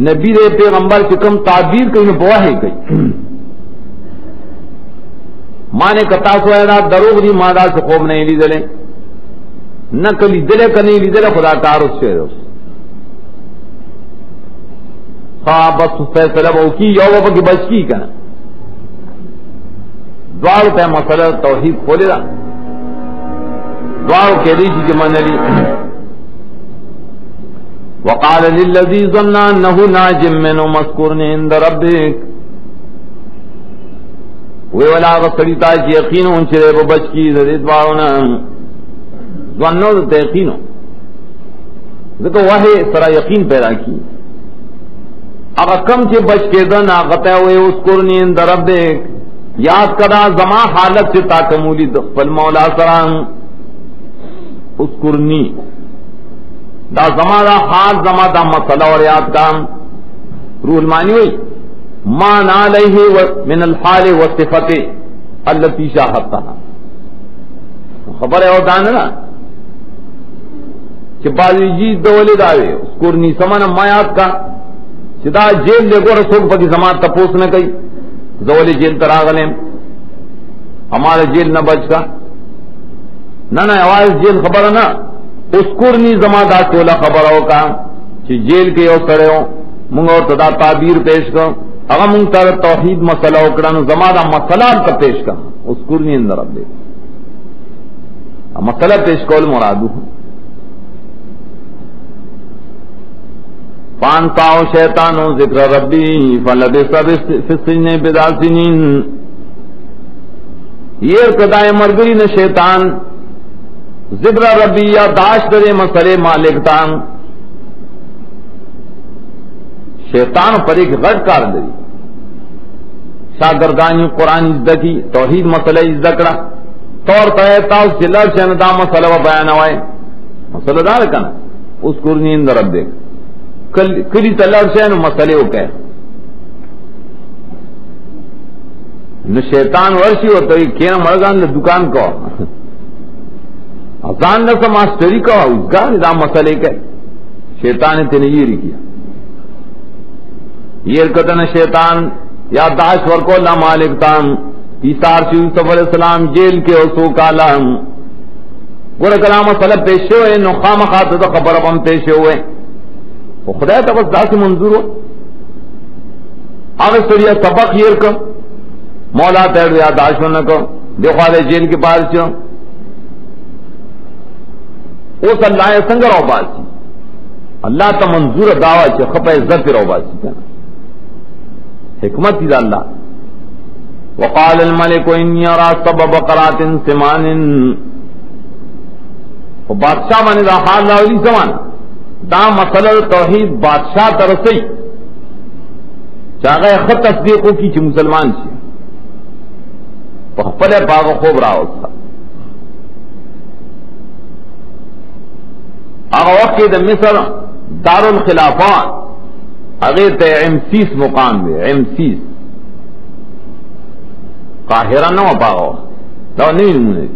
نبی دے پیغمبر چکم تعبیر کئی نو بواہی کئی مانے کتا سوئے دروغ دی مادا سے خوب نہیں لی دلے نہ کلی دلے کا نہیں لی دلے خدا کار اس سے بس فیصلہ وہ کی یو بابا کی بچ کی کنا دوار پہ مسئلہ توحید کھولے دا دوار کہہ دی کہ من لی وقال للذی ظن انه ناج منه مذکور عند ربک وی ولا غسریتا یقین ان چرے وہ بچ کی زید دوارنا ظنو تے یقینو دیکھو وہ سرا یقین پیدا کی اگر کم سے بچ کے دن آغتے ہوئے اس قرنی اندر رب دیکھ یاد کرا زما حالت سے تاکمولی دخل مولا سران اس قرنی دا زما دا حال زما دا مسئلہ اور یاد کام روح المانی ہوئی ما نالیہ من الحال والصفت اللتی شاہدتها خبر ہے ہوتا نا کہ بازی جیت دولی داوے اس قرنی سمانا ما یاد کا چدا جیل لے گو رسول پکی زمان تپوس نہ کئی زولی جیل تراغلیں ہمارے جیل نہ بچ کا نہ آواز جیل خبر نہ اس قرنی زمان دا تولا خبر ہو کا کہ جیل کے یو سڑے ہو منگا اور تدا تعبیر پیش کر اگر منگ تر توحید مسئلہ اکڑا زمان دا مسئلہ کا پیش کر اس قرنی اندر اب دے مسئلہ پیش کول مرادو فانساؤ شیطانو ذکر ربی فلبث فی السجن بضع سنین یہ ارتدائے مرگری نے شیطان ذکر ربی یا داشت دے مسئلے مالک تان شیطان پر ایک غٹ کار دے شاگردانی قرآن ازدہ کی توحید مسئلہ ازدہ کرا طور تاؤ سے لڑ دا مسئلہ و بیان ہوئے مسئلہ دار کنا اس قرنی اندر رب دیکھ کلی تلر سے نو مسئلے ہو کہ نو شیطان ورشی ہو تو کینا مرگان دے دکان کو ازان نسا ماسٹری کو اس کا نظام مسئلے کہ شیطان تینے یہ کیا یہ ارکتن شیطان یا داش ورکو اللہ مالک تام عیسار سے یوسف علیہ السلام جیل کے حسو کالا گورا کلام مسئلہ پیشے ہوئے نو خام خاطر تو خبر اب ہم پیشے ہوئے خدا تا بس دا سے منظور ہو آگے سڑیا سبق یہ کر مولا تیر دیا داشو نہ کر دیکھو دے جیل کے پاس چھو اس اللہ سنگر رو باسی اللہ تا منظور دعوی چھو خپا عزت رو باسی کنا حکمت تھی دا اللہ وقال الملک انی ارا سبب بقرات سمان و بادشاہ مانے دا حال لاولی سمان دا مسئلہ توحید بادشاہ ترسی چاہے خط تصدیقوں کی چھ مسلمان چھ پہلے باغ خوب رہا ہوتا آگا وقت دا مصر دار الخلافات اگر تے M6 مقام دے M6 قاہرہ نو پاگا دا نہیں نمونے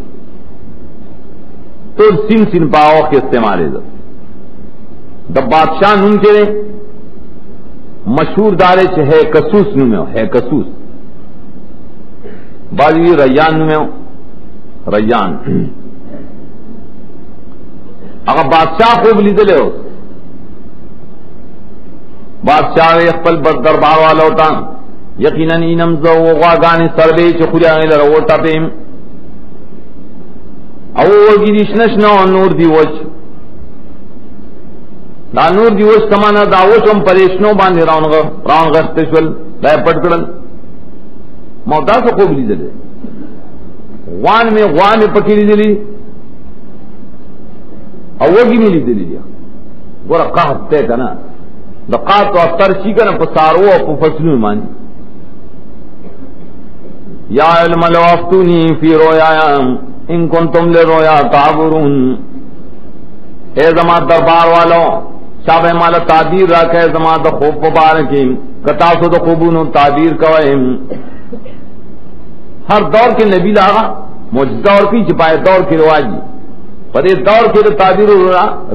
تو سن پاگا کے استعمال ہے دا بادشاہ نم چرے مشہور دارے چھ ہے کسوس نمے ہو ہے کسوس بازی ریان نمے ہو ریان اگر بادشاہ خوب لیدلے ہو بادشاہ اخپل دربار والا ہوتا یقیناً اینم زو غاگانی سربے چھ خوری آگے لروٹا پیم اوگی دیشنشنا نور دی وچ دا نور دی وچ سمانا دا وچ ہم پریشنوں باندھے راؤن غستشول دا پٹ کرل موتا سے خوب لی دلے غوان میں پکی لی دلی اوگی میں لی دلی لیا گورا قاہت تے کنا دا قاہت تو افتر چی کنا پسارو اپو فصلوں مانی یا علم لو افتونی فی رویایم ان کنتم لے رویا تعبرون اے زمان دربار والوں شاب مالا تعبیر رکھے زمان دا خوب مبارکیم کتاسو دا خوبونو تعبیر کوئیم ہر دور کے نبی لاغا موجزہ اور کی چپائے دور کی رواجی پر اس دور کے تعبیر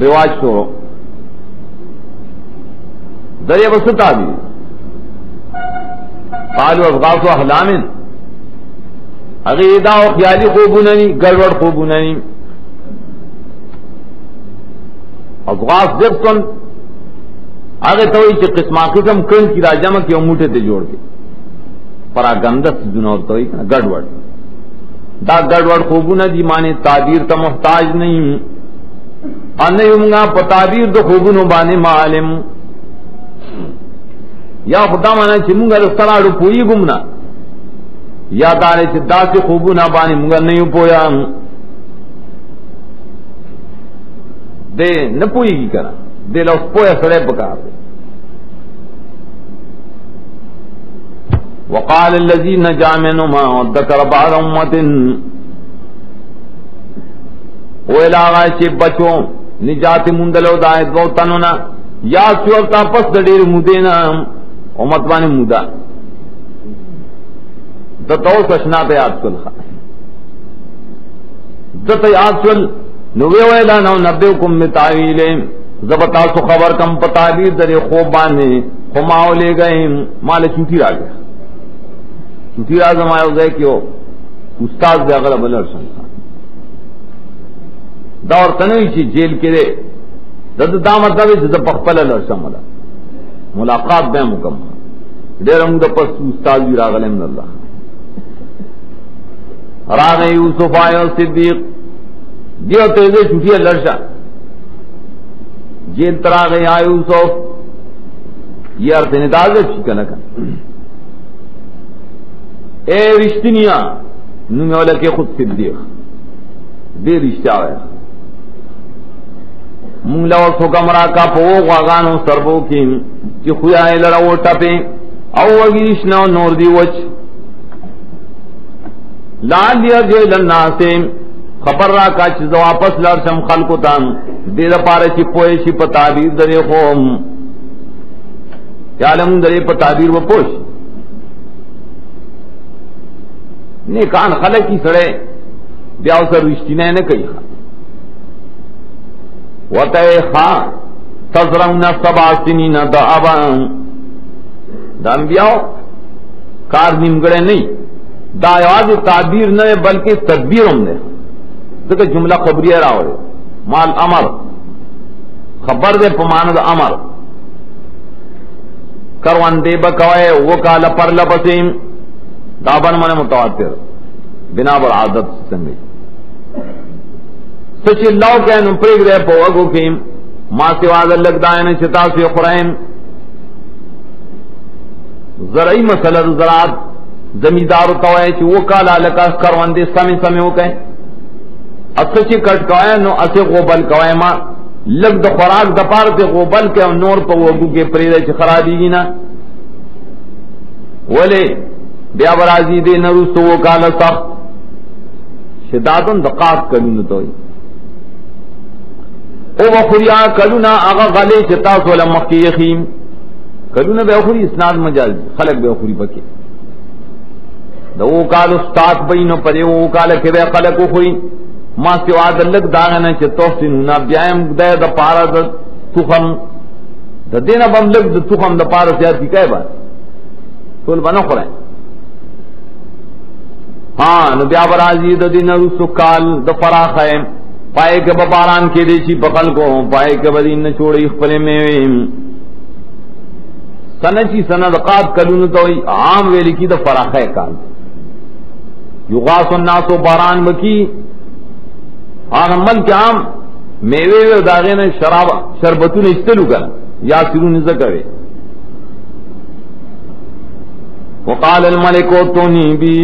رواج شروع دریا بس تعبیر قالوا اضغاث احلام اغیدا و خیالی خوبوننی گڑبڑ خوبوننی اضغاث جب کن آگے تو کہ قسمہ قسم کن کی راجمہ کی موٹے تے جوڑ کے پرا گندس جنور تو گڑبڑ دا گڑبڑ خوبونا دی مانے تعبیر تا محتاج نہیں انہی پا تعبیر دو خوبونو بانے معلم یا خدا مانا چی منگا رستراڑو پوئی گمنا یا دارے چی دا سی خوبونا بانے منگا نہیں پویا دے نپوئی کی کرا دے لو پویا سڑے پکار دے وقال الذين نجا منهما وذكر بعض امه ویلاغا چی بچو نجات مندلو دایت بوتنونا یا سورتا پس دیر مودینا امت بانی مودا دتو سشنا تے یاد کل خواہ دت یاد کل نوے ویلا نو نبیوکم بتاویلے زبتا سو خبر کم پتابیر در خوب بانے خماؤ لے گئے مال چوٹی را گیا چوٹی را زمایو گئے کہ وہ استاد دے اغلب لرسن خواہ دور تنوی چی جیل کے دے دا مطلب ہے دا پخپل لرسن ملا ملاقات بے مکمل دیر ہم دا پس استاد بھی راغلے من اللہ راغ یوسف آئے صدیق دیو تیزے چوٹی لرشا جیل تراغ آئے یوسف یہ ارث نداز ہے چکا لکا اے رشتنیا نمی اولا کے خود صدیق دے رشتہ آیا مونگلا و سکمرا کا پو غاغانو سربو کی چی خویائی لڑاو ٹپے او وگیشنا نور دی وچ لال دیا جو لناسے خبر را کا چیز واپس لرشم خلقو تام دیر پارا چی پوئے چی پتابیر درے خوم یعلم درے پتابیر و پوش نیکان خلق کی سڑے بیاو سر رشتی نے کئی خواہ وَتَئِ خَا تَزْرَوْنَ سَبْعَ سِنِينَ دَعَبًا دا انبیاء کار نمگڑے نہیں دا آواز تعبیر نہ بلکہ تدبیر ہم نے دیکھا جملہ خبریہ راوے مال امر خبر دے پماند امر کروان دے بکوائے وکال پر لپسیم دابن من متواتر بنا بر عادت سنگی سچی اللہ کے نپریگ دے پوگو کیم ما سواز اللہ دائن چتا سی قرائم زرعی مسئلہ زراعت زمیدار توائے چی وہ کالا لکا کروان دے سمی سمی ہو کہیں اسچی کٹ کوائے نو اسے غوبل کوائے ما لگ دا خوراک دا پارتے غوبل کے نور پا وگو کے پریدے چی خرابی گی نا ولی بیا برازی دے نروستو وہ کالا سخت شدادن دقاق کلون توئی او بخوریا کلونا آغا غلے چتا سولا مخی یخیم کلونا بے خوری اسناد مجاز خلق بے خوری پکے دا او کال استاد بینو پدے او کال کے بے خلق او خوری ما سواد اللہ داغنا چتو سنونا بیائم دے دا پارا دا تخم دا دینا بم لگ دا تخم دا پارا سیاد کی کئے بات تول بنا خورائیں ہاں نو بیا برازی دا دینا رسو کال دا فراخ ہے پائے کے بپاران کے دیچی پخل کو پائے کے بدین چوڑی اخپلے میں سنچی سندقات کلون تو عام ویلی کی دا فراخ ہے کال یغاس الناس و باران بکی آن ملک عام میوے و داغین شراب شربتون استلو کر یا سرون ذکرے وقال الملک اوتونی بی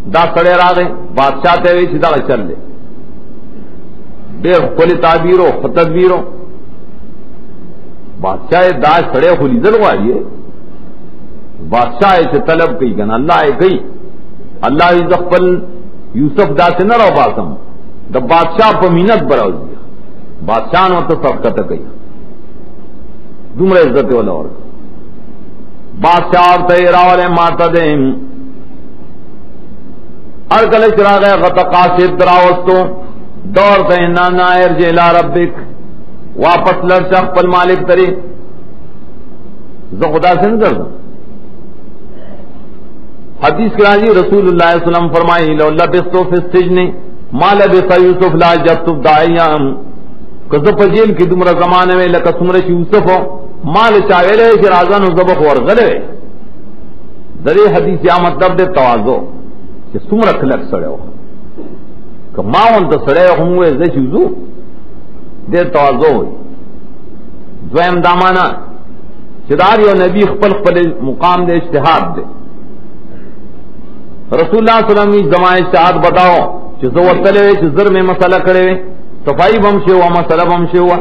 دا سڑے را گئے بادشاہ تے وی دا چل لے دیر کھلی تعبیرو تدبیرو بادشاہ دا سڑے کھلی دل والیے بادشاہ سے طلب کی گنا اللہ گئی اللہ زخبل یوسف دا سے نہ رو باسم دا بادشاہ پہ مینت براؤ دیا بادشاہ نو تو سبقت گئی دمر عزت والا اور بادشاہ اور تیراولے ماتا دیں ارکل چراغ غط قاصد دراوستو دور تینا نائر جیلا ربک واپس لڑ شخ پل مالک ترے خدا سے نہ کر دوں. حدیث کے راضی رسول اللہ صلی اللہ علیہ وسلم فرمائی لو لبثت فی السجن ما لبث یوسف لا جبت داعیام کذب جیل کی تمرا زمانے میں لک تمرا یوسف مال چاویلے کہ رازان ذبح اور غلے درے حدیث یا مطلب دے تواضع کہ تمرا کلک سڑے ہو کہ ما وانت سڑے ہوں وے ذ چیزو دے تواضع ہوئی. دویم دامانا چدار یو نبی خپل خپل مقام دے اجتہاد دے. رسول اللہ صلی اللہ علیہ وسلم زمانے اجتہاد بتاؤ کہ زور تلے کہ زر میں مسئلہ کرے صفائی بمشے ہوا مسئلہ بمشے ہوا,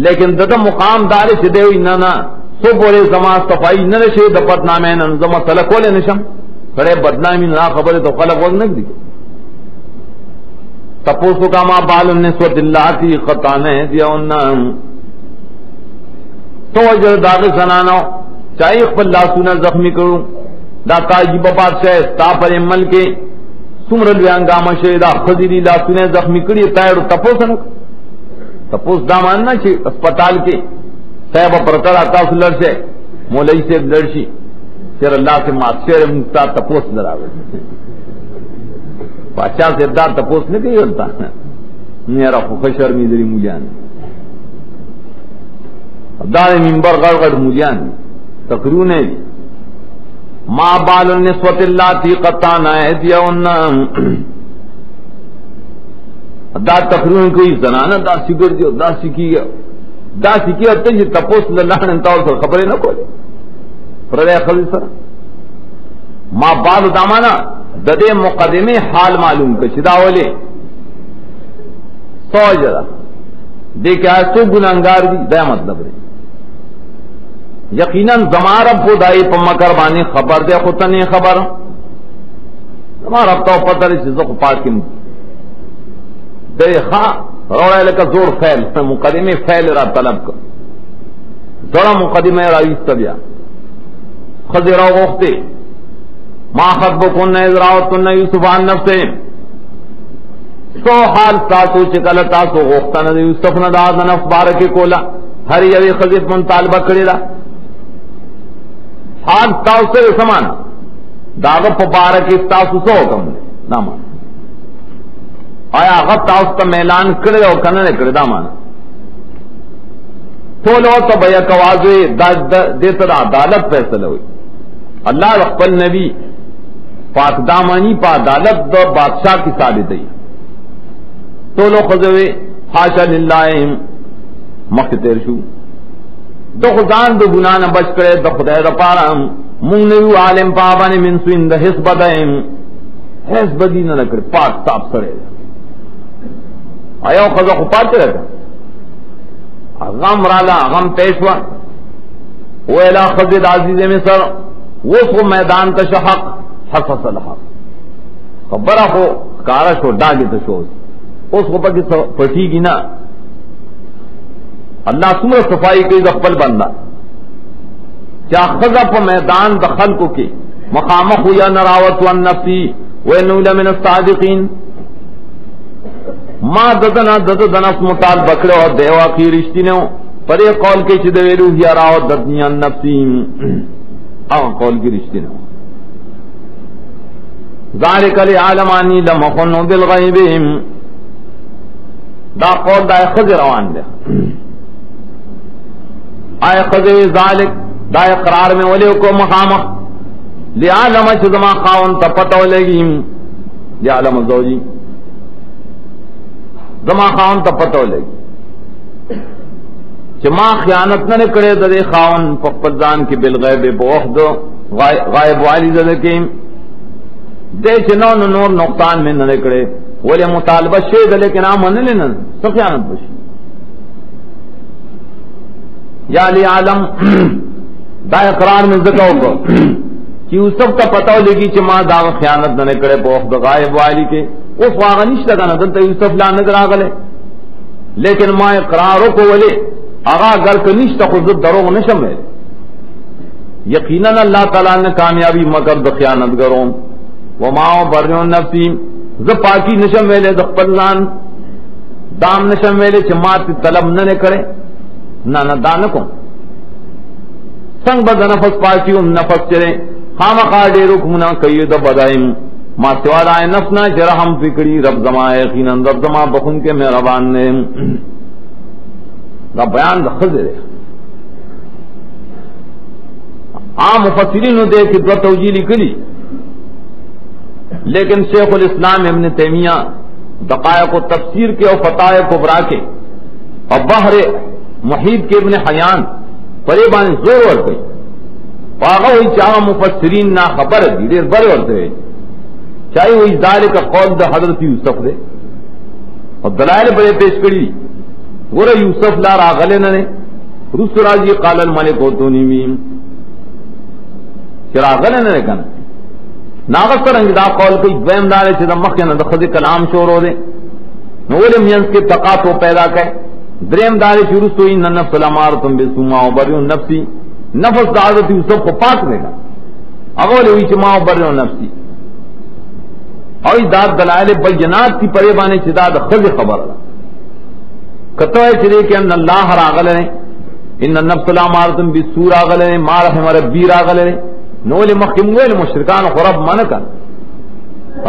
لیکن دد مقام دار سے دے ہوئی نہ سو بولے زما صفائی نہ رشے دپت نامے نہ زما مسئلہ کولے نشم کرے بدنامی نہ خبر تو خلق وز نہ دی تپوسو کا ما بال النسوۃ اللاتی قطانے دیا ان تو اجر داغ زنانو چاہیے خپل لاسونه زخمی کرو دا تاجیب بادشاہ تا پر عمل کے سمر لیانگام شیدا خضری لاسونه زخمی کړي تایړو تپوس نه تپوس دا ماننا چې اسپیټال کې صاحب پرتر تاسو لرشه مولوی سے لرشي پھر اللہ سے معاشر مکتا تپوس دراوے پاچا سے دا تپوس نه کوي ولتا میرا خوشر می دری مجان دار منبر غړ غړ مجان تقرونه ما بال النسوۃ اللاتی قطعنا ایدیهن دا تقرون کوئی زنانہ دا سگر دیو دا سکی تے جی تپوس اللہ نے انتاؤ سر خبریں نہ کولے پردے خبر سر ما بال دامانا ددے مقدمے حال معلوم کا شداولے سو جرا دیکھ آئے سو گناہگار دی دا مطلب رہے یقیناً زمارب کو دائی پا مکر بانی خبر دے خودتا نہیں خبر زمارب تو پتہ رہی چیزوں کو پاکم دے خواہ روڑے لکا زور فیل مقدمے فیل را طلب کر زورا مقدمے راویست بیا خضی رو غفتے ما خطبکن ازراوتن یوسف عن نفسے سو حال تاسو چکل تاسو غفتن یوسف نداد نفس بارکی کولا ہر یوی خضیت من طالبہ کری دا حال تاسو سے سمانا داغت پبارکی تاسو سو حکم دے نامان آیا غب تاسو تا میلان کرے اور کننے کرے دا مانا تو لو تو بیا کوازوی دیتا دا عدالت فیصلہ ہوئی اللہ رقبل نبی پاک دامانی پا عدالت دا بادشاہ کی ثابت ہے تو لو خضوی حاشا للہ مختر شو دو خزان دو گناہ بچ کرے دو خدای دا پارا مونگنیو عالم پابانی من سوین دا حس بدائم حس بدی نہ کرے پاک صاف سرے آیا خزا خو پاتے رہتا غم رالا غم پیشوا ویلا خزد عزیز مصر وہ سو میدان تشحق حفظ الحق خبرہ کو کارش ہو ڈاگی تشوز اس کو پکی پٹی گی نا اللہ سمر صفائی کی زخبل بندہ کیا خزا پا میدان دخل کو کی مقامخ یا نراوت وان نفسی وینو لمن الصادقین ما ددنا ددنس مطال بکڑے اور دیوا کی رشتی نے پر یہ قول کے چدے ویلو یا راوت ددنی ان نفسی قول کی رشتی نے ذالک لعالمانی لمخن بالغیب دا قول دا خضر روان دے آئے خضر ذالک دا اقرار میں ولیو کو مخامخ لعالم چدما خاون تپتو لگیم لعالم زوجی زما خاون تپتو لگی چما خیانت نہ کرے دے خاون پپزان کی بالغیب بوخد غائب والی زدکیم دے چنو نور نقصان میں نہ کرے ولی مطالبہ شید لیکن آمن لینا سخیانت بشی یا لی عالم دا اقرار میں ذکر کو کہ اس سب کا پتہ لگی کہ ماں دا خیانت نہ کرے بوخد غائب والی کے اس واغ نش لگا نہ دلتا یوسف لا نظر آگلے لیکن ماں اقراروں کو ولی آغا گر کے نشتا خود دروغ نشم ہے یقیناً اللہ تعالیٰ نے کامیابی مگر دخیانت گروں وما برن نفسی ز پاکی نشم ویلے دخپلان دام نشم ویلے چھ مات طلب نہ کرے نہ دانکوں سنگ بد نفس پاکیوں نفس چرے خامخا ډېر حکمونه کوي د بدایم ما سوا د نفس نه چې رحم فکری رب زما یقینا رب زما بخون کے مہربان نے. دا بیان د خضر ہے. عام مفسرین دے کہ دو توجیہ لکھی، لیکن شیخ الاسلام ابن تیمیہ دقائق و تفسیر کے اور فتائے کبرا کے اور بحر محیط کے ابن حیان پریبان زور ور گئی واقع ہوئی چاہ مفسرین نا خبر دی دیر بڑے ورتے ہوئے چاہیے وہ ازدار کا قول دا حضرت یوسف دے اور دلائل بڑے پیش کری گورا یوسف لا راغلے نے رس راجی قال الملک اوتونی میم چراغلے نے کنا ناغت رنگ دا قول کوئی دویم دارے چیزا مخینا دا خد کلام شورو دے نوول مینس کے تقاتو پیدا کہے دریم دارے شروع سوئی نفس الامارتم بسوما و بریون نفسی نفس دا حضرت یوسف کو پاک دے گا اول ہوئی چما و بریون نفسی اور داد دلائل بینات کی پریبانے چدا دا خد خبر کتو ہے چلے کہ ان اللہ راغل نے ان نفس الامارتم بسو راغل نے ما رحم ربی راغل نے نول مخمویل مشرکان رب من کر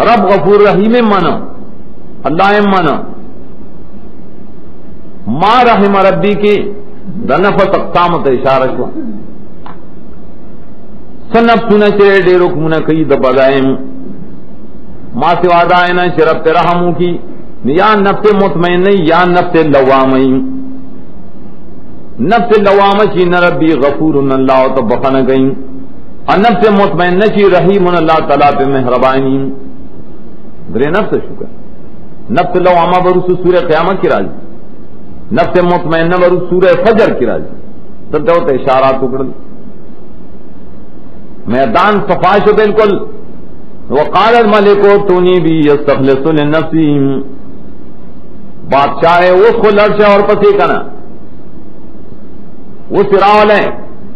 رب غفور رحیم من اللہ من ما رحم ربی کی دنفت اقسامت اشارہ کو سنف سنہ چرے ڈے رکمنہ کئی دبدائم ما سوا دائنا شرف رحموں کی یا نفس مطمئن یا نفس لوامی نفس لوامہ چی نربی غفور اللہ تو بخن گئی نفس مطمئنہ چی رحیم اللہ تعالیٰ پہ مہربانی گرے نفس شکر نفس لوامہ برس سورہ قیامت کی راضی نفس مطمئنہ برس سورہ فجر کی راضی تب تو اشارات ٹکڑ میدان صفاش بالکل وقال الملک تونی بھی یستخلص لنفسی بادشاہ ہے اس کو لڑشے اور پسی کنا وہ سراول ہے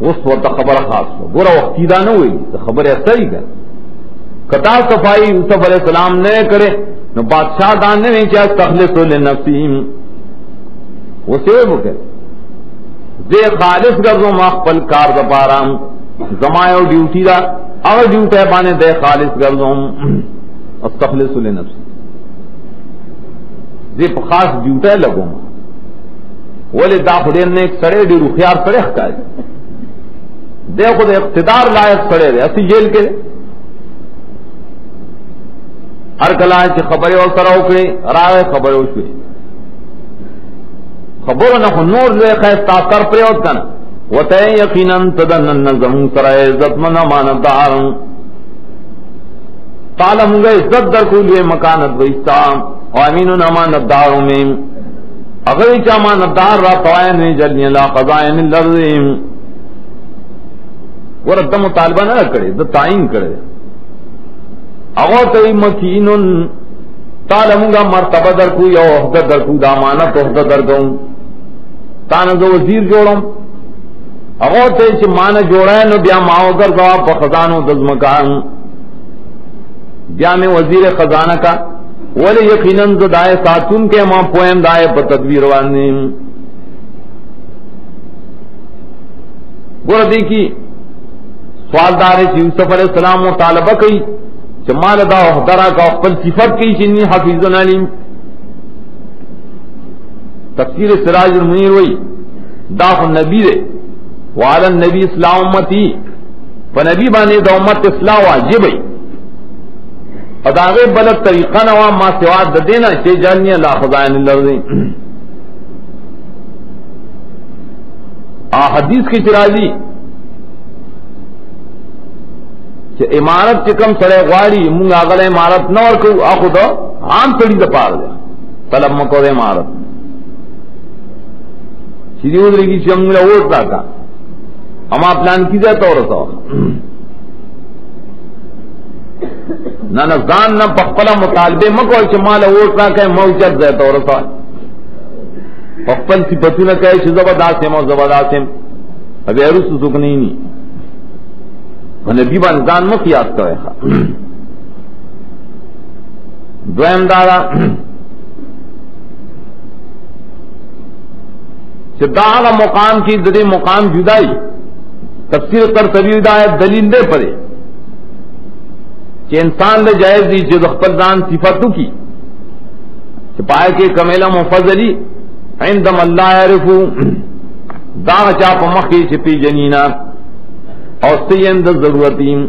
اس وقت خبر خاص ہو گورا وقتیدہ نہ ہوئی تو خبر ایسا ہی کر قطع صفائی یوسف علیہ السلام نے کرے نو بادشاہ دان نے نہیں کیا تخلص لنفسی وہ سے وہ کہ دے خالص گرزوں مخفل کار دپارام زمایو ڈیوٹی دا اور ڈیوٹی بانے دے خالص گرزوں استخلص لنفسی دے خاص ڈیوٹی لگوں ولی دا خودین نے ایک سڑے ڈی روخیار سڑے خکای دے خود اقتدار لائق سڑے دے اسی جیل کے ہر کلائیں چی خبری اور سراؤ کرے رائے خبری اور شوئی خبر نخو نور دے خیستا سر پریوت کنا وطے یقیناً تدنن نظم سرائے عزت من امانتدار تعالی مونگا عزت در کولیے مکانت ویستا و امین امانتداروں میں اگر ایچ امانتدار را طوائن جلنی اللہ قضائن اللرزیم ورد مطالبہ نہ کرے دا تعین کرے اگر تی مکینن تعلمونگا مرتبہ در کو یا وحدہ در کو دا امانت وحدہ در کو تانزو وزیر جوڑوں اگر تی چی مانا جوڑا ہے نو بیا ماو در دوا پا خزانو دزمکان بیا میں وزیر خزانہ کا ولی یقیناً دائے ساتون کے ماں پوئم دائے پا تدبیر وانی گورا دیکھی سوال دارے چی یوسف علیہ السلام مطالبہ کی چمال دا احضرہ کا اقبل صفت کی چنی حفیظ علیم تفسیر سراج المنیر ہوئی داخ النبی دے وعلا النبی اصلاح امتی فنبی بانے دا امت اصلاح واجب ہے اداغے بلد طریقہ نوا ما سواد دا دینا چے جاننی اللہ خزائن اللرزی حدیث کی چرازی کہ امارت چکم سڑے غاڑی مونگ آگل امارت نہ اور کو آخو دو عام سڑی دا پار دے طلب مکو دے امارت چیزی ادھر کی چمگلہ ووٹ راکا اما پلان کی جائے تو رسو نہ نفزان نہ پخپلا مطالبے مکو چمال ووٹ راکا موچت دے تو رسو پخپل سی پتو نہ کہے چھ زبرداسم اور زبرداسم اب ایروس سکنی نہیں نبی بانزان مخیات کرے دویم دارا داغ مقام کی ددی مقام جدائی تفسیر قرطبی ہدایت دلیل دے پڑے کہ انسان لے جائز دی جو خپل ځان صفاتو کی پائے کے کمیلا مفضلی عندما اللہ یعرفو داغ چاپ مخی چپی جنینا اور سیند ضرورتیم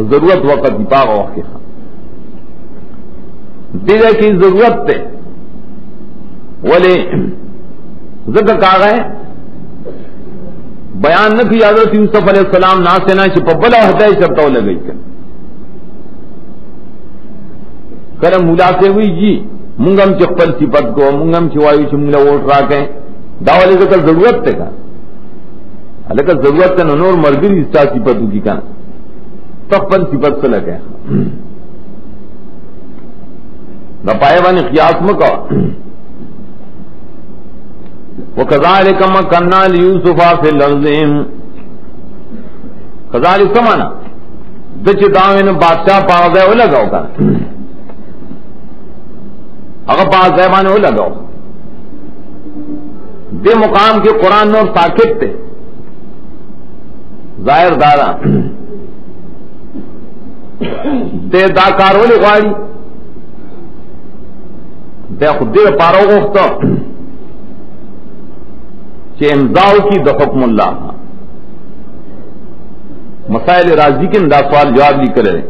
ضرورت وقت پاغ وقت دیگر کی ضرورت تے ولی ذکر کہا گئے بیان نہ کی حضرت یوسف علیہ السلام ناسینا چپبلا ہوتا ہے چپتاو لگئی کرم مولا سے ہوئی جی منگم چپل صفت کو منگم چوائیو چملا ووٹ راکیں داوالی ذکر ضرورت تے کا حالکہ ضرورت تے نور مرگری اس چاہ صفتو کی کنا تقبل صفت سے لگے دپائے بانی قیاس مکا وَكَذَلِكَ مَكَّنَّا لِيُوسُفَ فِي الْأَرْضِ كَذَلِكَ سمانا دچ داوین بادشاہ پاغذے ہو لگاؤ کا اگر پاغذے بانے ہو لگاؤ دے مقام کے قرآن اور ساکت تے ظاہر دارا دے داکار ہولی غاری دے خود دے پارو گفتو کہ امضاؤ کی دحکم اللہ مسائل راضی کے دا سوال جواب لی کرے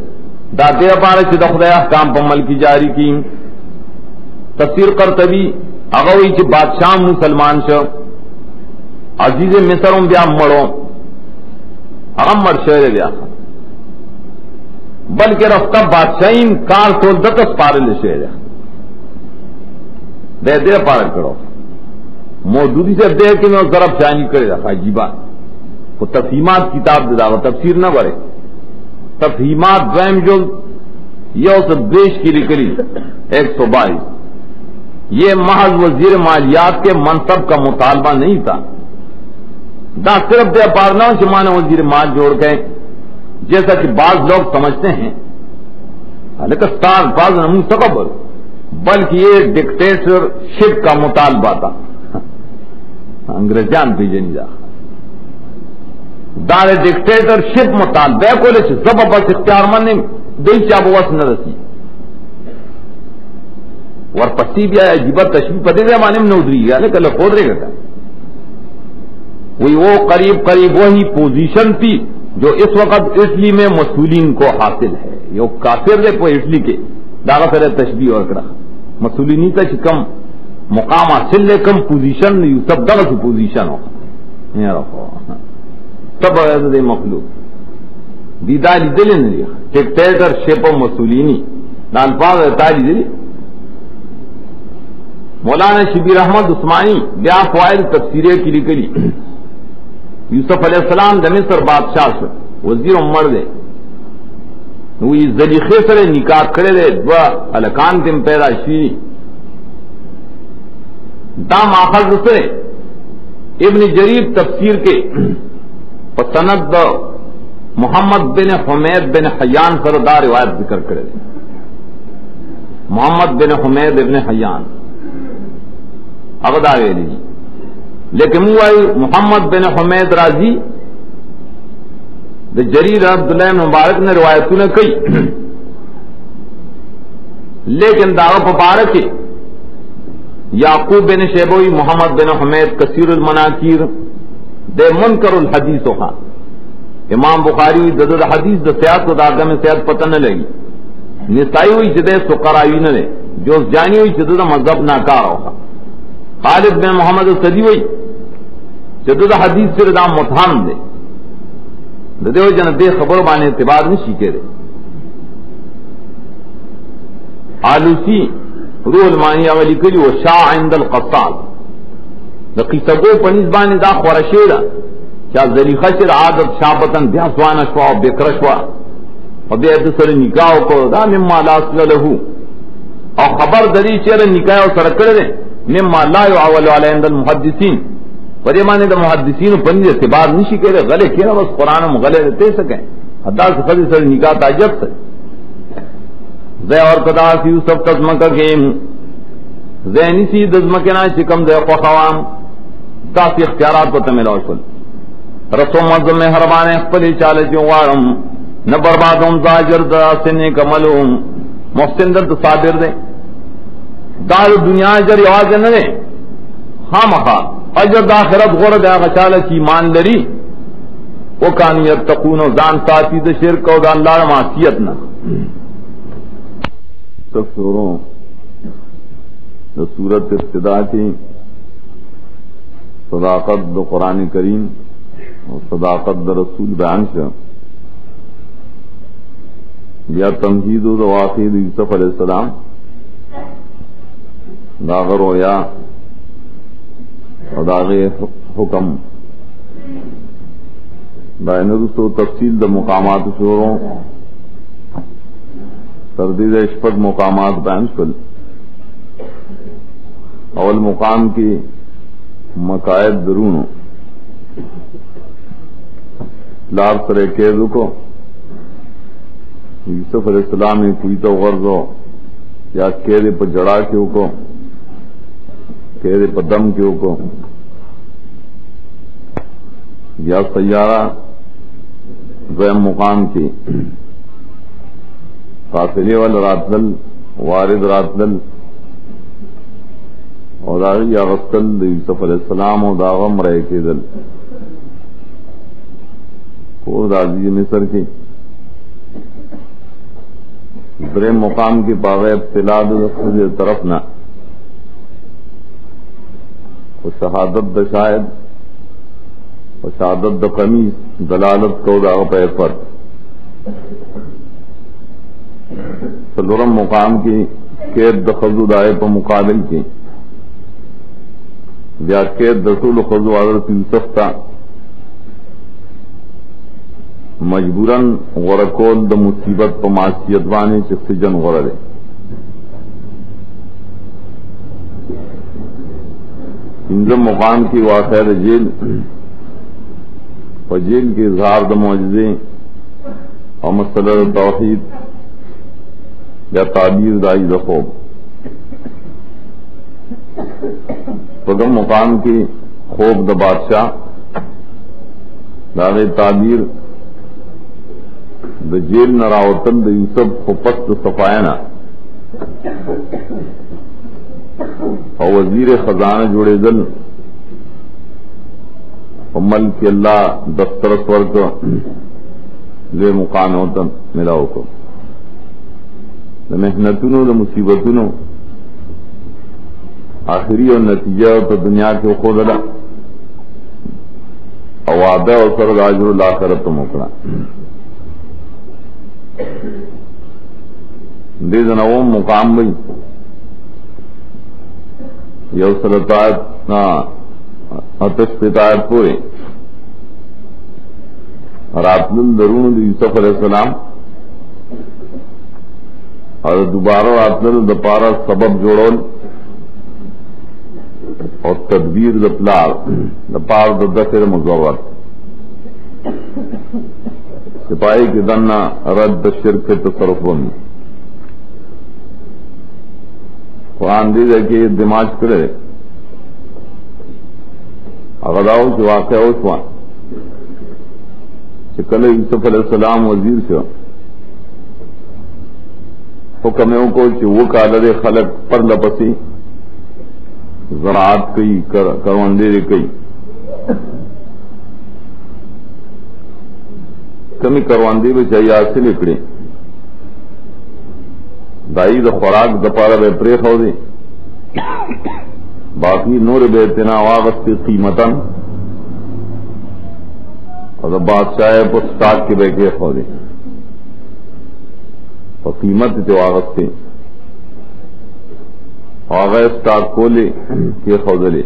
دا دے پارے چھ دخل احکام پر عمل کی جاری کی تفسیر قرطبی اگوئی چھ بادشاہ مسلمان شو عزیز مصروں بیا مروں اغمر شہر بیا بلکہ رفتہ بادشاہین کار تول دکس پارے لے شہر دے دے پارے کرو موجودی سے دے کہ میں ضرب شانی کرے رکھا عجیبہ وہ تفہیمات کتاب دے وہ تفسیر نہ بڑھے تفہیمات دویم جو یہ اس دیش کی لکلی 122 یہ محض وزیر مالیات کے منصب کا مطالبہ نہیں تھا دا صرف دے پارنا چمانے وزیر مال جوڑ گئے جیسا کہ بعض لوگ سمجھتے ہیں لیکن ستار بعض نمون تکبر بلکہ یہ ڈکٹیٹر شپ کا مطالبہ تھا انگریزان بھی جنی جا دار ڈکٹیٹر شپ مطالبہ کو لے زبردست اختیار من دل چا بوس نہ رسی اور پسی بھی آیا عجیبت تشریف پتے گئے مانے میں نودری گیا لیکن کھول رہے گا وہ قریب قریب وہی پوزیشن تھی جو اس وقت اٹلی میں مسئولین کو حاصل ہے یہ کافر ہے کوئی اٹلی کے داغا سر تشبیہ اور کرا مسئولینی کا کم مقام حاصل لے کم پوزیشن سب دغا سی پوزیشن ہو سب دے مخلوق دیداری دل نہیں ڈکٹیٹر شپ و مسئولینی الفاظ تاری دلی مولانا شبیر احمد عثمانی بیا فوائد تفسیرے کی لکلی یوسف علیہ السلام د مصر بادشاہ سے وزیر عمر دے وہ زلیخے سے نکاح کرے دے دو الکان تم پیدا شی دا ماخذ سے ابن جریر تفسیر کے سند محمد بن حمید بن حیان سردار روایت ذکر کرے دے محمد بن حمید بن حیان اغدا ویلی لیکن محمد بن حمید راضی جریر عبداللہ مبارک نے روایتوں نے کئی لیکن دعوت مبارک یعقوب بن شیبوی محمد بن حمید کثیر المناکیر دے منکر الحدیث ہوا امام بخاری دد حدیث د سیاست و داغہ میں سیاست پتہ نہ لگی نسائی ہوئی جدے سقرائی نہ لے جو جانی ہوئی جدد مذہب ناکار ہوگا خالد بن محمد صدی ہوئی جدد حدیث سے ردام متحم دے دے جن دے خبر بانے اعتبار نہیں سیکھے دے آلوسی روح المانی اولی کلی و شاہ عند القصال لقیسگو پنیزبانی دا خورشیدہ کیا ذریخہ چر عادت شابتن بیا سوانا شوا و بکرشوا و بیا دسر نکاح کو دا مما لا اصل لہو اور خبر دری چر نکاح و سرکر دے مما لا یعول علی عند المحدثین پر یہ مانے دا محدثین پنیز اعتبار نہیں شکے دے غلے کیا بس قرآن مغلے دے سکیں حدال سے خدی سر نکاح تاجب سے زی اور قداس یوسف تزمکہ کے زینی سی دزمکنا چکم زی خوخوام تاسی اختیارات کو تمہیں لوشل رسو مظلم حربان اخپلی چالے جو وارم نہ بربادوں زاجر دا سنے کملوں محسن در صابر دے دار دنیا اجر یواز نہ دے خام خواہ اجر دا آخرت غور دے آغا چالے چی مان لری وہ کان یتقون و زان ساتی دا شرک و دا اللہ معصیت نہ تفسیروں دا سورت ابتدا کی صداقت دا قرآن کریم اور صداقت دا رسول بیان شا یا تمہید و واقعی یوسف علیہ السلام داغر و یا داغ حکم دائنرس و تفصیل دا مقامات شوروں تردید اشپت مقامات بیان شل اول مقام کی مقاعد درون لار سرے قیدو کو یوسف علیہ السلام نے کوئی تو غرض ہو یا قیدے پر جڑا کیوں کو قیدے پر دم کیوں کو یا سیارہ دویم مقام کی قافلے والا راتل وارد راتل اور داغی یا غسل یوسف علیہ السلام و داغم رہے کے دل اور دازی مصر کی درے مقام کی باغ ابتلا طرف نہ و شہادت دا شاہد و شہادت دا قمیص دلالت کو داغ پہ پر سلورم مقام کی قید دا خضو دائے پہ مقابل کی بیا قید رسول خضو حضرت یوسف تا مجبوراً غرقول دا مصیبت پا معصیت وانے چھ سجن غرد ہے انزم مقام کی واقع جیل و جیل کے اظہار دا معجزے اور مسئلہ توحید یا تعبیر دائی دا خوب پگم مقام کی خوب دا بادشاہ داغ تعبیر دا جیل نراوتن دا یوسف خپست صفائنہ اور وزیر خزانہ جوڑے دل اور ملک اللہ دفتر سور کو لے مقام ہوتن ملاو کو دا محنتنو دا مصیبتنو آخری اور نتیجہ تو دنیا کے خود اللہ اوادہ اور سر آجر الآخرت مکڑا دے دنوم مقام بھئی یو سلطات اتش پتایت پورے راتل درون دی یوسف علیہ السلام اور دوبارہ راتل دپارہ سبب جوڑول اور تدبیر دپلار دپار دفر مزور سپاہی کی دنہ رد شرک تصرفون قرآن دے دے کہ دماغ کرے اغداؤ سے واقعہ ہوا کہ کل یوسف علیہ السلام وزیر سے حکموں کو کہ وہ کالر خلق پر لپسی زراعت کئی کروندے کئی کمی کروندے میں چاہیے سے لکڑے دائی دا خوراک دپارا بے پریخ ہو دے باقی نور بے اتنا واغست قیمتاً اور دا بادشاہ پر سٹاک کے بے کیخ ہو دے اور قیمت تے واغستے آغا سٹاک کو لے کے خوزلے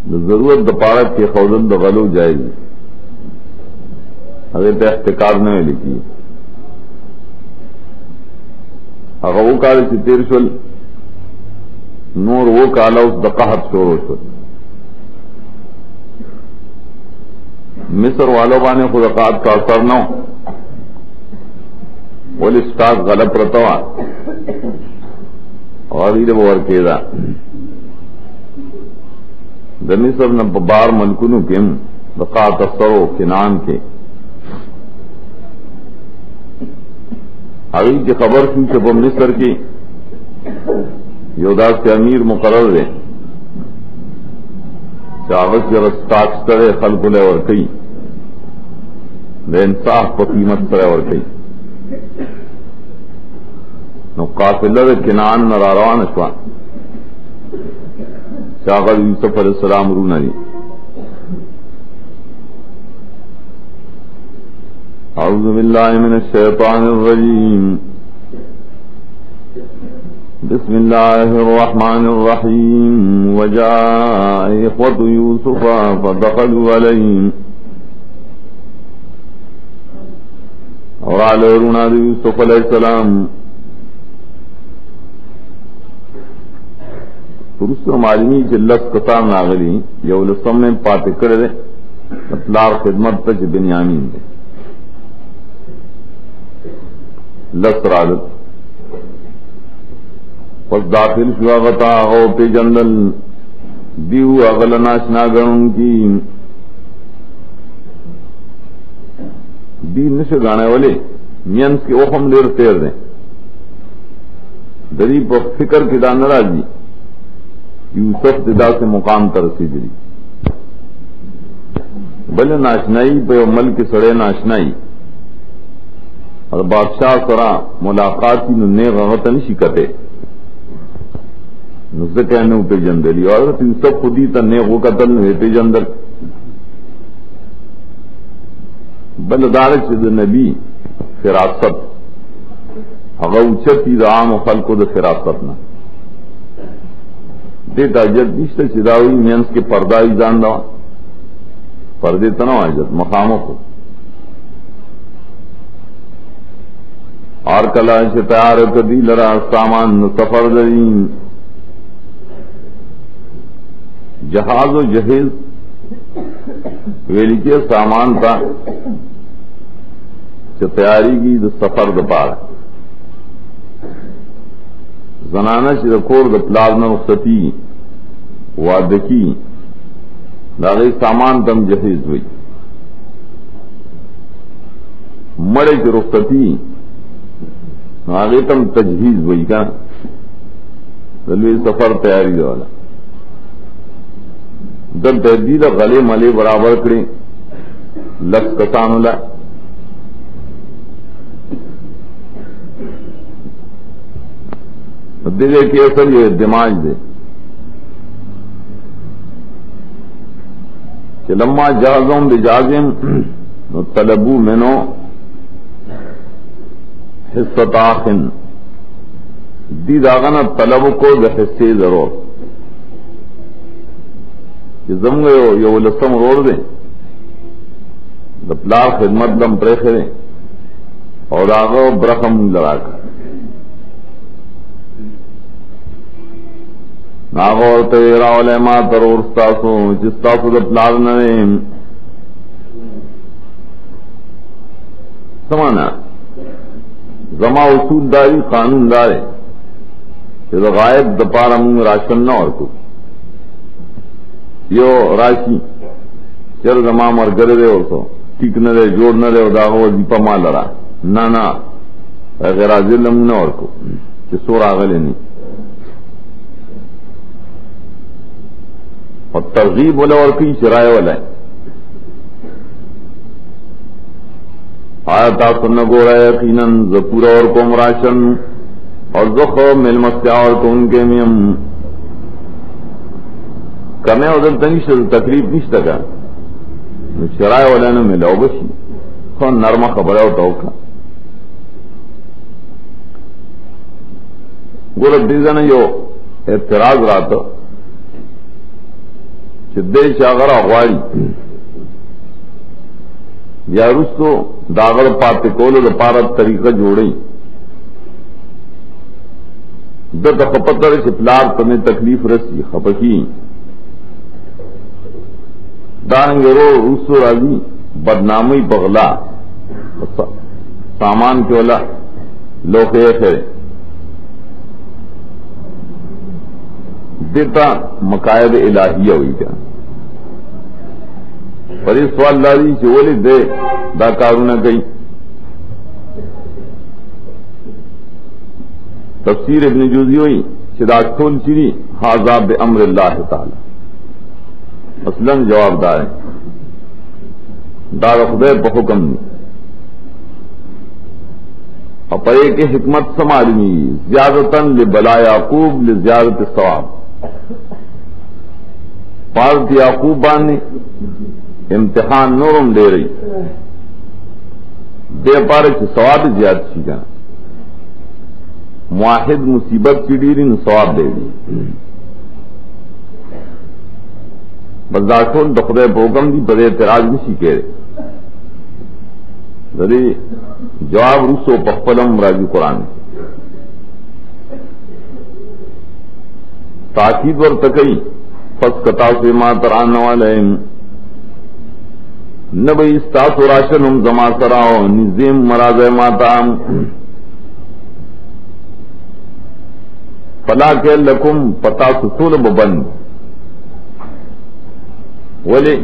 ضرورت دپارت کے خوزل دا غلو جائز اگر پہ احتکار نہ لکھی اگر وہ کال سے تیر شل نور وہ کالا اس دقاحت شور شل مصر والوں بانے خود اقاعت کا اثر نہ بولے سٹاک غلط رتوا اور یہ بور کے دا د مصر نه په بار ملکونو کې د قاطر او کنان کې هغه کی خبر شو چې په مصر کې یو داسې امیر مقرر دی چې هغه سره سٹاک سره خلکو له ورکوي د انصاف په قیمت سره ورکوي. نو قافله د کنعان نه را روانه شوه چې هغه یوسف علیه السلام رونه دي. اعوذ باللہ من الشیطان الرجیم بسم اللہ الرحمن الرحیم وجاء اخوة یوسف فدخلوا علیہم اور آلورونا دی یوسف علیہ السلام پرسر معلومی جلت قطار ناغلی یو لسم میں پاتے کردے اطلاع خدمت تج بنیامین دے لس رادت پس داخل شوا غطا او پی جندل دیو اغل ناشنا گرن کی دی نش گانے والے مینس کے اوخم لیر تیر دیں دری پر فکر کی دان راجی یوسف ددا سے مقام ترسی دری بلے ناشنائی پہ مل کے سڑے ناشنائی اور بادشاہ سرا ملاقاتی نے غلط نہیں کتے نزد کہنے پہ جندلی اور یوسف خودی تنے وہ قتل پہ جندل بلدار چد نبی فراست اغوچتی رام و خلق د فراست نہ دیتا جد نشتے چداوی مینس کے پردائی جان دا پردے تنو آجت مقاموں کو اور کلا سے تیار کدی لرا سامان سفر درین جہاز و جہیز ویلی کے سامان تھا تیاری کی سفر د پار زنانہ چې د کور د پلازمه رخصتی واده کی داغی سامان تم جهیز ہوئی مڑے کی رخصتی آگے تم تجہیز ہوئی کا رلوی سفر تیاری والا دل تحدید غلے ملے برابر کرے لکس کسان اللہ دلے کی اصل یہ دماغ دے کہ لما جازم بجازم طلبو منو حصت آخن دی داغنا طلب کو بحصے ضرور کہ زم گئے یو لسم روڑ دیں دپلار خدمت دم پریخرے اور آگو برخم لڑا کر ناغور تیرا علماء ترور ستاسو جستاسو دپلار نویم سمانا زما اصول داری قانون دارے کہ غائب دپارا مونگ راشن نہ اور کو یو راشی چر زما مرگر دے اور سو ٹھیک نہ دے جوڑ نہ دے اور داغو وظیفہ ماں لڑا نہ غیر حاضر لمگ نہ اور کو کہ سور آگلے نہیں اور ترغیب والا اور کی شرائع والا ہے آیا تا سن گو رہا یقیناً زپورا اور کو مراشن اور زخو مل مسیا اور کو ان کے میم کمیں ادھر تنگی تکلیف نہیں تکا شرائع والا نے ملاؤ بشی خون نرما خبر ہوتا ہوگا گور دیزا نے جو اعتراض رہا تو چدے شاگر اغواری یا رستو داغر پاتے کولو دا پارت طریقہ جوڑی دا خپتر چپلار تمہیں تکلیف رسی خپکی دانگے رو رستو راضی بدنامی بغلا سامان کے والا لوکے خیر دیتا مقاید الہیہ ہوئی کیا پر اس سوال لاری چې ولې دې دا کارونه کوي. تفسیر ابن جوزی ہوئی چې دا ټول چیری هذا بامر الله تعالی اصلا جواب دار ہے دا خدای په حکم دی. اور پڑے کہ حکمت سمالمی زیادتاً لبلا یعقوب لزیادت الثواب پارت یعقوب باندې امتحان نورم دے رہی دے پارے چې ثواب زیاد شي کنه واحد مصیبت کی ډیری نو ثواب دے دی. برداشتون د خدای په حکم دی بغیر اعتراض نشي کېږي. دې جواب روسو په خپلم راځي قرآن تاکید ورته کوي پس کتا سے ما تران والے نبی استاس راشنم زما سراو نظیم مراز ماتام فلا کہ لکم پتا سسول ببند ولی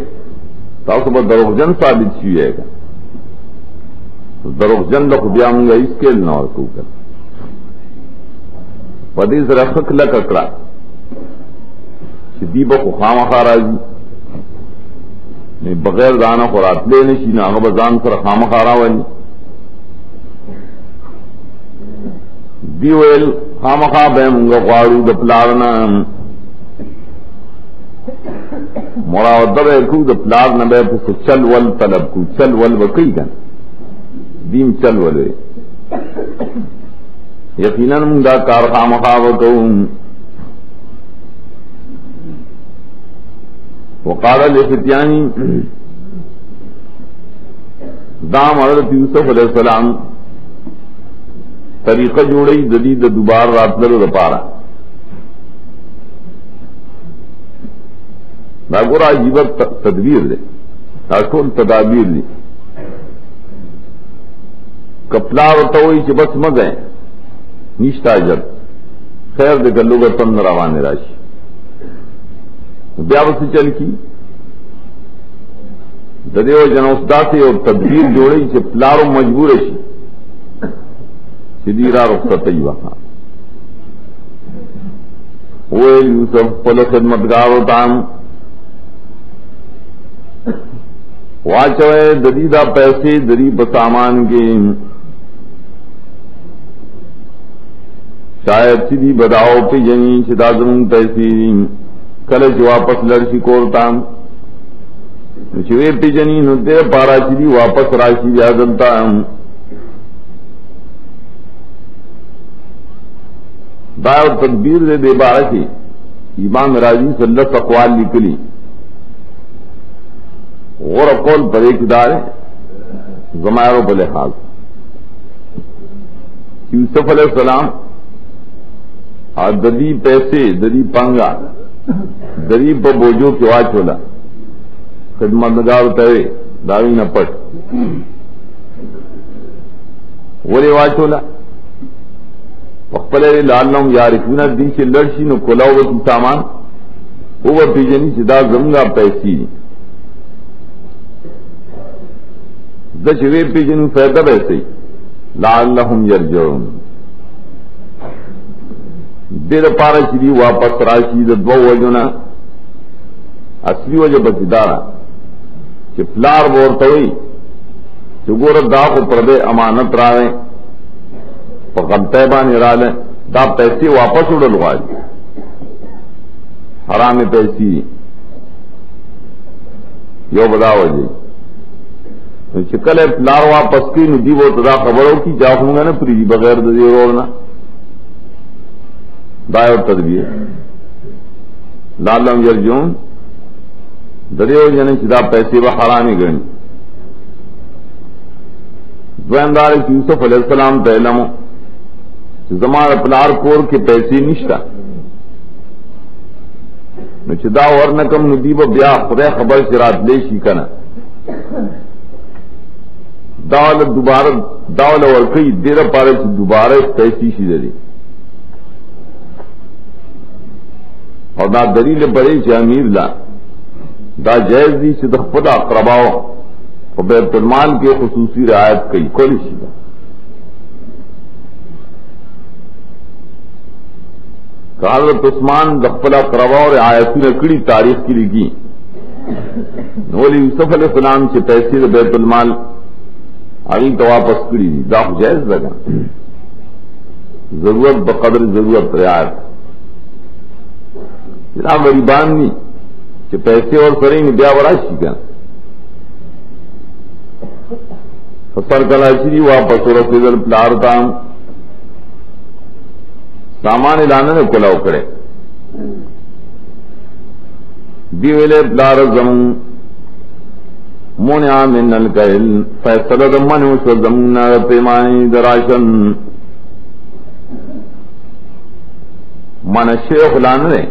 تاسو به دروغجن ثابت شي گا دروغجن د خو بیا موږ هیڅ کېل نه ورکو کړ په دې سره خکله کړه چې دی به خو خامخا راځي نه بغیر دانه خو راتلې نه شي نه هغه به ځان سره خامخا راولي. دی ویل خامخا به موږ غواړو د پلار نه مراوده به کو د پلار نه به په چل ول طلب کو چل ول وکي کنه دین چل ولې یقینا موږ دا کار خامخا وکړو. وقال لفتیانی دام حضرت یوسف علیہ السلام طریقہ جوڑی جدید دوبار راتلو دپارا دا گورا عجیبت تدبیر دے ٹھول تدابیر دی کپلا ہوتا ہوئی کہ بس مزے نیشتا جب خیر دے گلو گا تن روان راشی بیا بس چل کی ددیو جنوسدا سے اور تدبیر جوڑی کہ پلارو مجبور شی سیدھی را رخصت وہاں وہ یوسف پل خدمتگار ہوتا واچوے ددیدہ پیسے دری بسامان کے شاید سیدھی بداؤ پہ جنی شدازم پیسی کلچ واپس لڑسی کورتا چوے پہ جنی نتے پارا سیدھی واپس راشی جادلتا دائر تدبیر دے دے بارہ کی امام راضی صلی اللہ اقوال نکلی غور قول پر ایک دار زمائروں پر لحاظ یوسف علیہ السلام ددی پیسے ددی پنگا ددی پر بوجھو کے واچ ہولا خدمت نگار ترے داوی نہ پٹ وہی واچ ہولا پخپلے لالم یارفون دی سے لڑشی نو کلاو کی سامان وہ پیجنی سدا زمگا پیسی دچوے پیجن فیدہ پیسے لعلہم یرجعون دیر پارا چلی واپس راشی دو وجونا اصلی وجہ بسیدارا کہ پلار بورتا ہوئی چگور دا کو پردے امانت راوے غلطیبان ارادے دا پیسے واپس اڑل والی حرام پیسی یو بدا وجہ چکل پلار واپس کی ندی وہ تدا خبروں کی جاؤں گا نا پری بغیر ددی روڑنا دائر تدبیر لالم یرجون دریو جنے چدا پیسے وہ حرامی گنی دویندار یوسف علیہ السلام تعلمو زمان پلار کور کے پیسے نشتا چدا ورنکم ندیب بیا خدای خبر شرات لیشی کنا داول دوبارہ داول ورکی دیر پارے چی دوبارہ پیسی شی دری اور دا دلیل بڑے چی امیر لا دا جائز دی چې د خپل اقرباو په بیت المال کې خصوصي رعایت کوي کولی شي. کہ حضرت عثمان د خپل اقرباو رعایتونه کړي تاریخ کې لګي، نو یوسف علیہ السلام چې پیسې د بیت المال هغه ته واپس کړي دي، دا جائز لگا. ضرورت بقدر ضرورت رعایت. جناب غریبان نہیں کہ پیسے اور سریں بیا براشی کا سفر کلاشی واپس اور رسیدل پلارتا سامان لانے نے کلاو کرے دیویلے پلار زمون منع من الکیل فیصلہ دمن وشو زمون پیمانی دراشن من شیخ لانے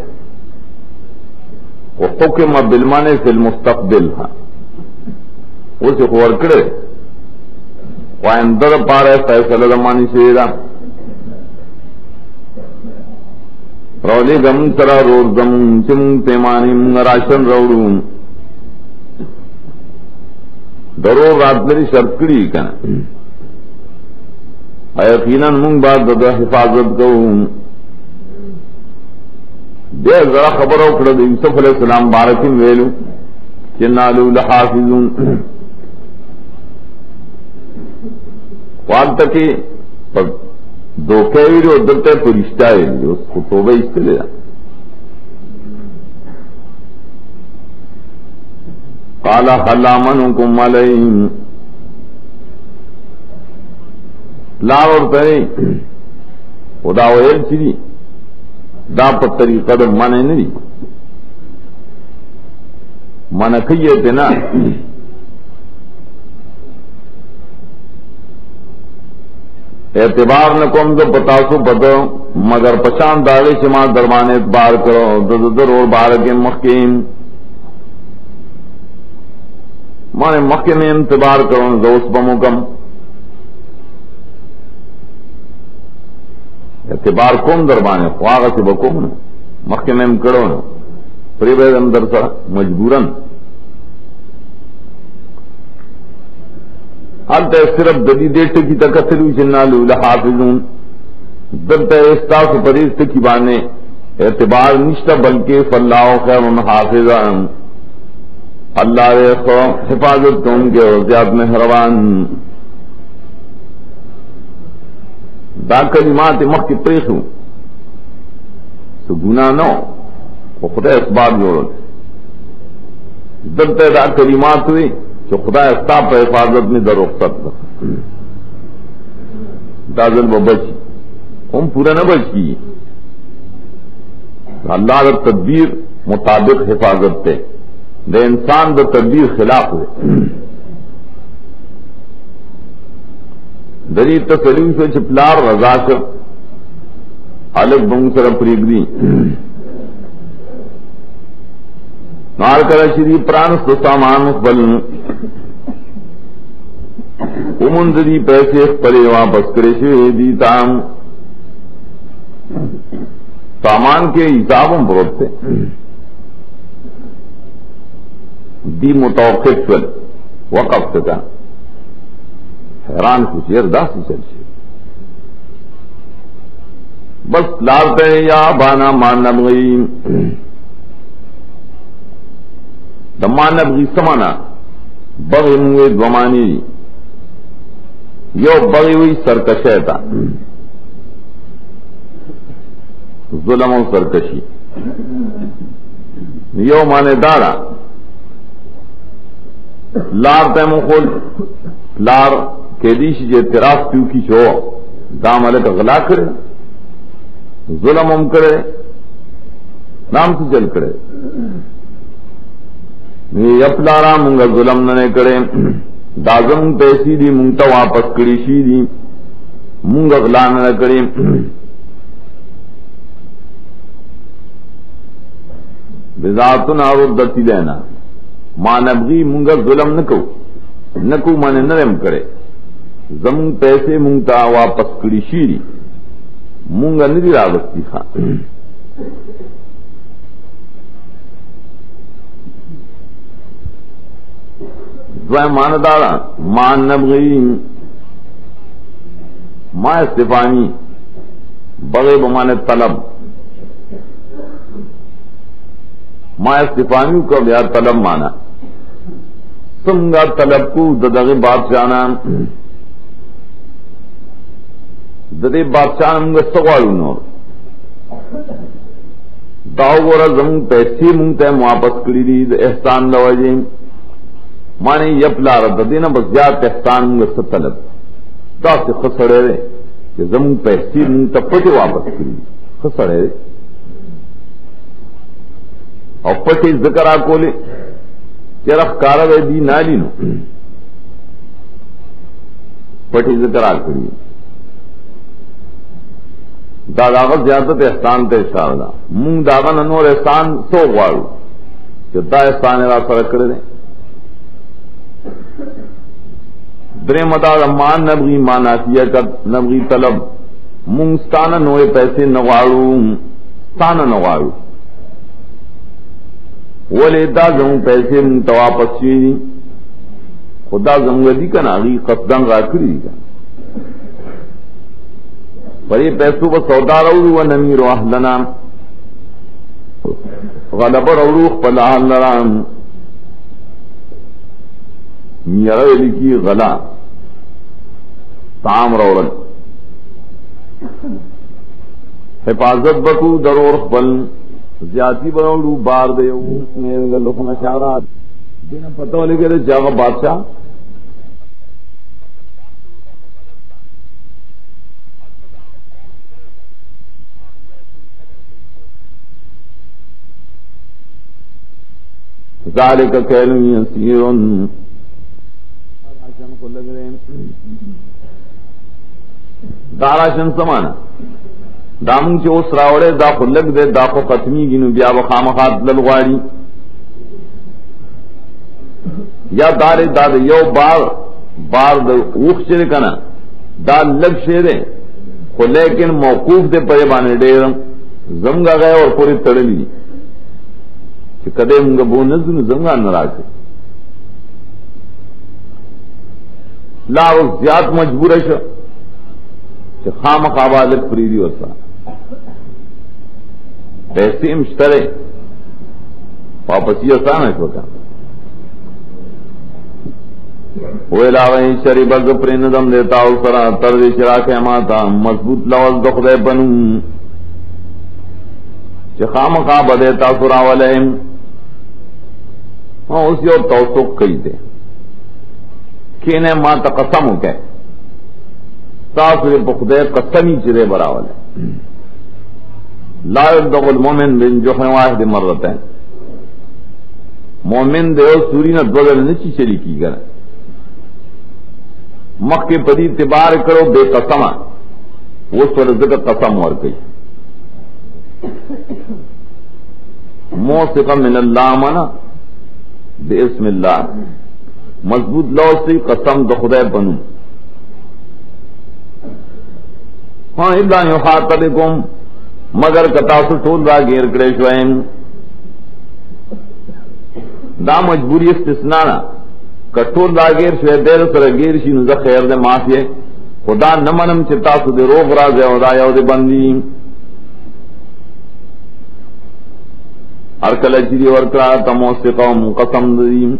وحکم بالمانے فی المستقبل اسے خور کرے وائندر پارے فیصلہ دمانی شیرہ رولی گم سرا رور گم چم پیمانی راشن روڑوں ضرور رات میری شرط کری کنا یقیناً منگ بعد دا حفاظت کروں دے ذرا خبر او کړه د یوسف علیہ السلام بارکین ویلو چې نالو لحافظون وانت کې دوکه ویلو دلته پرشتہ ویلو اس کو توبه استله قال حلامنکم علیہم لا ورته خدا ویل چی دا په طریقه د منع نه دي منع کیته نه اعتبار نہ کوم جو پتاسو پتو مگر پشان داغے شما دربانے اعتبار کرو در اور بار کے محکم مانے محکم اعتبار کرو دوست بمکم اعتبار کوم دربانے خواغ سے بکوم نا محکمیم کرو نا پریبید اندر سر مجبوراً حالتا صرف دلی دیٹ کی تکثلو چنالو لحافظون دلتا استاس پریست کی بانے اعتبار نشتا بلکہ فاللہ خیر حافظان اللہ ریخو حفاظت تو ان کے وزیاد مہروان دا کلمات مخ کی پریخو سو گناہ نو وہ خدا اسباب جوڑو دلتے دا کلمات ہوئی جو خدا استاب پر حفاظت میں در رخصت دا ظلم و بچی ہم پورا نہ بچ کی اللہ دا تدبیر مطابق حفاظت تے دے انسان دا تدبیر خلاف ہوئے دری تسلیم سے چپلار رضا کر الگ بنگ سر پریگری نار کر شری پرانس سامان مقبل امندری پیسے پرے واپس کرے شوی دی تام سامان کے حسابوں بروتے دی متوقف وقف کا حیران خوشی ارداس چل سے بس لارتے یا بانا مانب گئی دمانب گی سمانا بغی منگے دومانی یو بغی ہوئی سرکشے تھا ظلم و سرکشی یو مانے دارا لارتے مخول لار کہ دیشی جو اعتراف کیوں کی چھو دام علیہ کا غلا کرے ظلم ہم کرے نام سے چل کرے اپلارا منگا ظلم نہ کرے دازم پیسی دی منگتا واپس کری شی دی منگا غلا نہ کرے بذاتنا ردتی لینا مانبغی منگا ظلم نکو مانے نرم کرے زمون پیسے منگتا واپس کری شیری مونگا ندی راوستی خان دوائے ماندارا ما نبغی ما استفانی بغی بمانے طلب ما استفانی کو بیا طلب مانا سنگا طلب کو ددغی بادشاہنا ددی بادشاہ منگا سغوالو نور داو گورا زمون پیسی مونگتا ہے واپس کری دی احسان لوجی مانی یپلا رد دینا بس زیاد احسان منگا ستلب دا سے خسڑے رے کہ زمون پیسی مونگتا پٹی واپس کری دی خسڑے رے اور پٹی ذکر آکولے چرخ کاروے دی نالی نو پٹی ذکر آکولی دادا زیادت احسان تے اشارہ دا مونگ دادا ننور احسان سو غوارو کہ دا احسان را سر کردے درے مدا مان نبغی ماناسیہ کا نبغی طلب مونگ ستانا نوے پیسے نغوارو ستانا نغوارو ولی دا زمون پیسے مونگ تواپس چوئی خدا زمون دی کنا اگی قصدان را کری دی کنا پر یہ پیسوں پر سودا روڑو و نمیر و اہلنا غلب روڑوخ پل اہلنا میرا لکی غلا تام روڑن حفاظت بکو درورخ پل زیادی بروڑو بار دیو میرے گلوک نشارات دینا پتہ ہو لگے دے جاگا بادشاہ ذالک کیل یسیر داراشن کو لگ رہے داراشن سمانا دامن چو سراوڑے دا کو لگ دے دا کو ختمی گنو بیا بخامخات للغواری یا دارے داد یو بار دا اوخ چرے کنا دا لگ شیرے خو لیکن موقوف دے پرے بانے ڈیرم زمگا گئے اور پوری تڑلی کہ کدے منگا بو نزن زنگا نراکے لا اس زیاد مجبور ہے کہ خام خوابالک فریدی ورسا پیسے مشترے واپسی آسان ہے وہ علاوہ شری بز پرندم دیتا اسرا طرز شراک ماتا مضبوط لوز دخدے بنوں کہ خام خواب دیتا سرا والیم ہاں اسی اور توسق کئی دے کینے ماں تا قسم ہو کے تاثر بخدے قسمی چرے براول ہے لا يبدغ المومن بن جوحن واحد مرتين مومن دے سوری نہ بدل نچی چلی کی گرا مخ کے پدی اعتبار کرو بے قسم وہ سورت کا قسم اور گئی موثقا من اللہ منا بسم اللہ مضبوط لو سے قسم دو خدای بنو ہاں الا یخاطبکم مگر کتاسو ٹول را گیر کرے شوئیں دا مجبوری استثناء کٹول را گیر شوئے دیر سر گیر شی نزا خیر دے معافیے خدا نمنم چتاسو دے روغ را زے خدا یو دے بندی ارکل چیری ورکرا تموسی قوم قسم دیم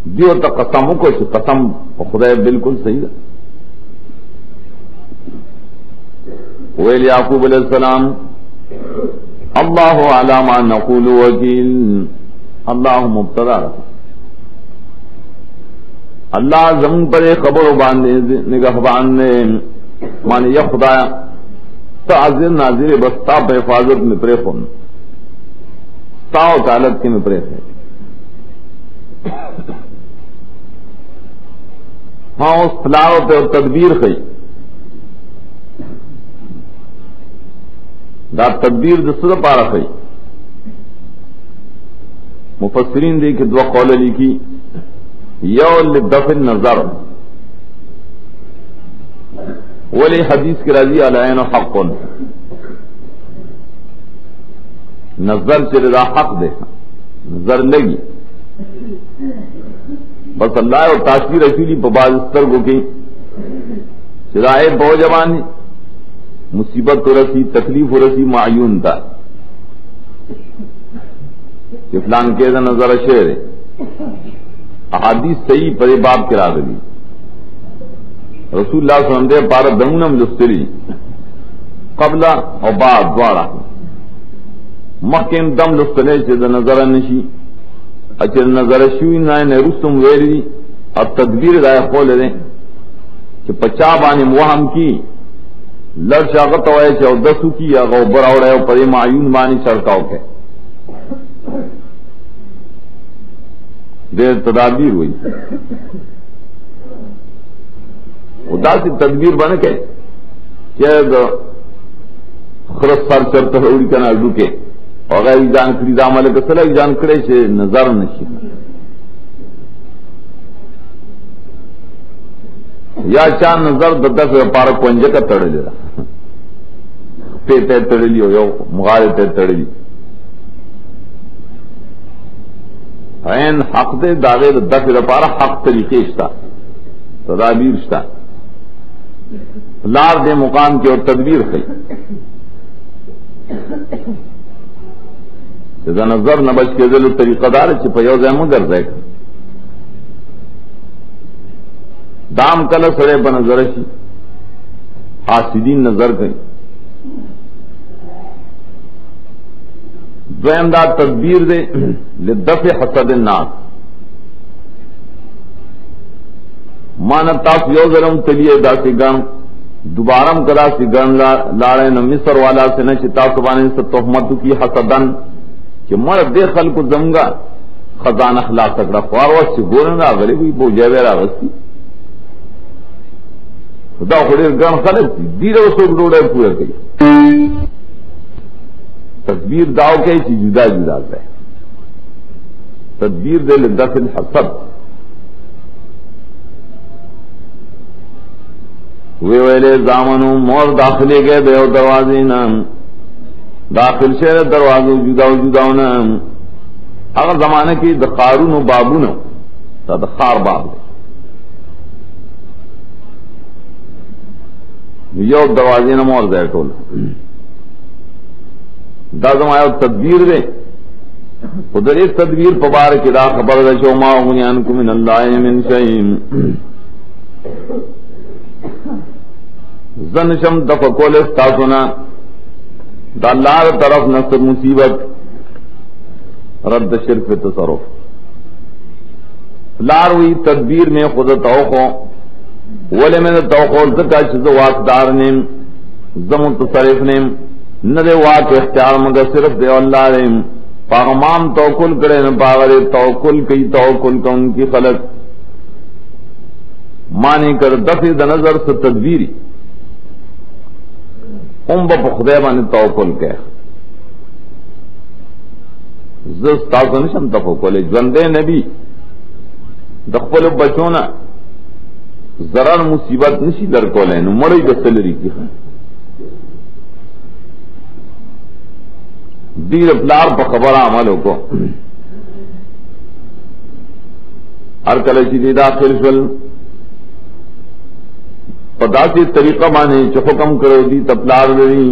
دیو تا قسمو کو چھ قسم خدا بالکل صحیح ہے ویل یعقوب علیہ السلام اللہ علی ما نقول وکیل اللہ مبتدا اللہ زمین پر خبر باندھے نگہ باندھے مانے یا خدایا تعذر ناظر بس تا پہ حفاظت میں پرے خون تا و تعلق کے میں پرے تھے ہاں اس فلاح پہ اور تدبیر خی دا تدبیر دسر پارا خی مفسرین دے کہ دو قول لکھی یو لدفع النظر ولی حدیث کی راضی علین حق نظر چلے دا حق دے نظر لگی بس اللہ اور تاثیر رسولی پباز سترگو کی چرائے بہو جوانی مصیبت و رسی تکلیف و رسی معیون تھا کہ فلان کے نظر شعر احادیث صحیح پر باب کرا دی رسول اللہ صلی اللہ علیہ وسلم دے پار دمونم لستری قبل اور بعد دوارا محکم دم لستنے چیز نظر نشی اچھر نظر شوی نائن رسم ویری اب تدبیر دائے خول دیں کہ پچا بانی موہم کی لڑ شاقت ہوئے چاہو دسو کی یا غوبر آوڑے ہو پری معیون بانی چڑکاو کے دیر تدابیر ہوئی خدا سے تدبیر بن کے خرس سر چرتا اڑی کنا ڈوکے اور غیر جان کری دام علیہ کسلہ جان کرے سے نظر نشی یا چاند نظر دتا سے پارا کنجے کا تڑے لے رہا پیتے تڑے لی ہو یا مغارے تے تڑے لی این حق دے داغے دتا سے پارا حق طریقے اشتا تدابیر اشتا لار دے مقام کی اور تدبیر خی جزا نظر نبچ کے ذل طریقہ دار چپا یو زیمو گر دے دام کل سڑے بنظر شی حاسدین نظر گئی دویم دا تدبیر دے لدفع حسد الناس مانا تاس یو ظلم تلیے دا سی گن دوبارم کرا سی گن لاڑے نو مصر والا سے نہ چتا سبانے سے تہمت کی حسدن کہ مر دے خلق زمگا خزان اخلاق تکڑا فارو سے گورنا غلی کوئی بو جیویرا غستی خدا خودی گن خلق دیر وسو ڈوڑے پورا کئی تدبیر داو کے چی جدا جدا ہے تدبیر دے لدفع الحسد ویلے زامنو مور داخلے گئے بے او دروازے نام داخل شہر دروازو جداو جداو نام اگر زمانے کی دخارون و بابون تا دخار باب دے یو دروازے نام اور دے ٹول دا زمایو تدبیر دے ادھر ایک تدبیر پبار کی دا خبر دے شو ما غنیانکم من اللہ من شئیم زنشم دفکول استاسونا دا اللہ طرف نصر مصیبت رد شرک تصرف لاروی تدبیر میں خود توقع ولی میں توقع زکا چیز واقدار نیم زمن تصرف نیم ندے واقع اختیار مگر صرف دے اللہ نیم پاغمام توقل کرے نا پاغرے توقل کی توقل کا ان کی خلق مانی کر دفع دا نظر سے تدبیری ام با خدای باندې توکل کې زس تاسو نشم توکل ژوندې نبی د خپل بچونه ضرر مصیبت نشي درکولای نو مړی د سلری کی دیر پلار په خبره عمل وکړو هر کله چې داخل شول پدا سے طریقہ مانے چ حکم کرو دی تپلار لڑی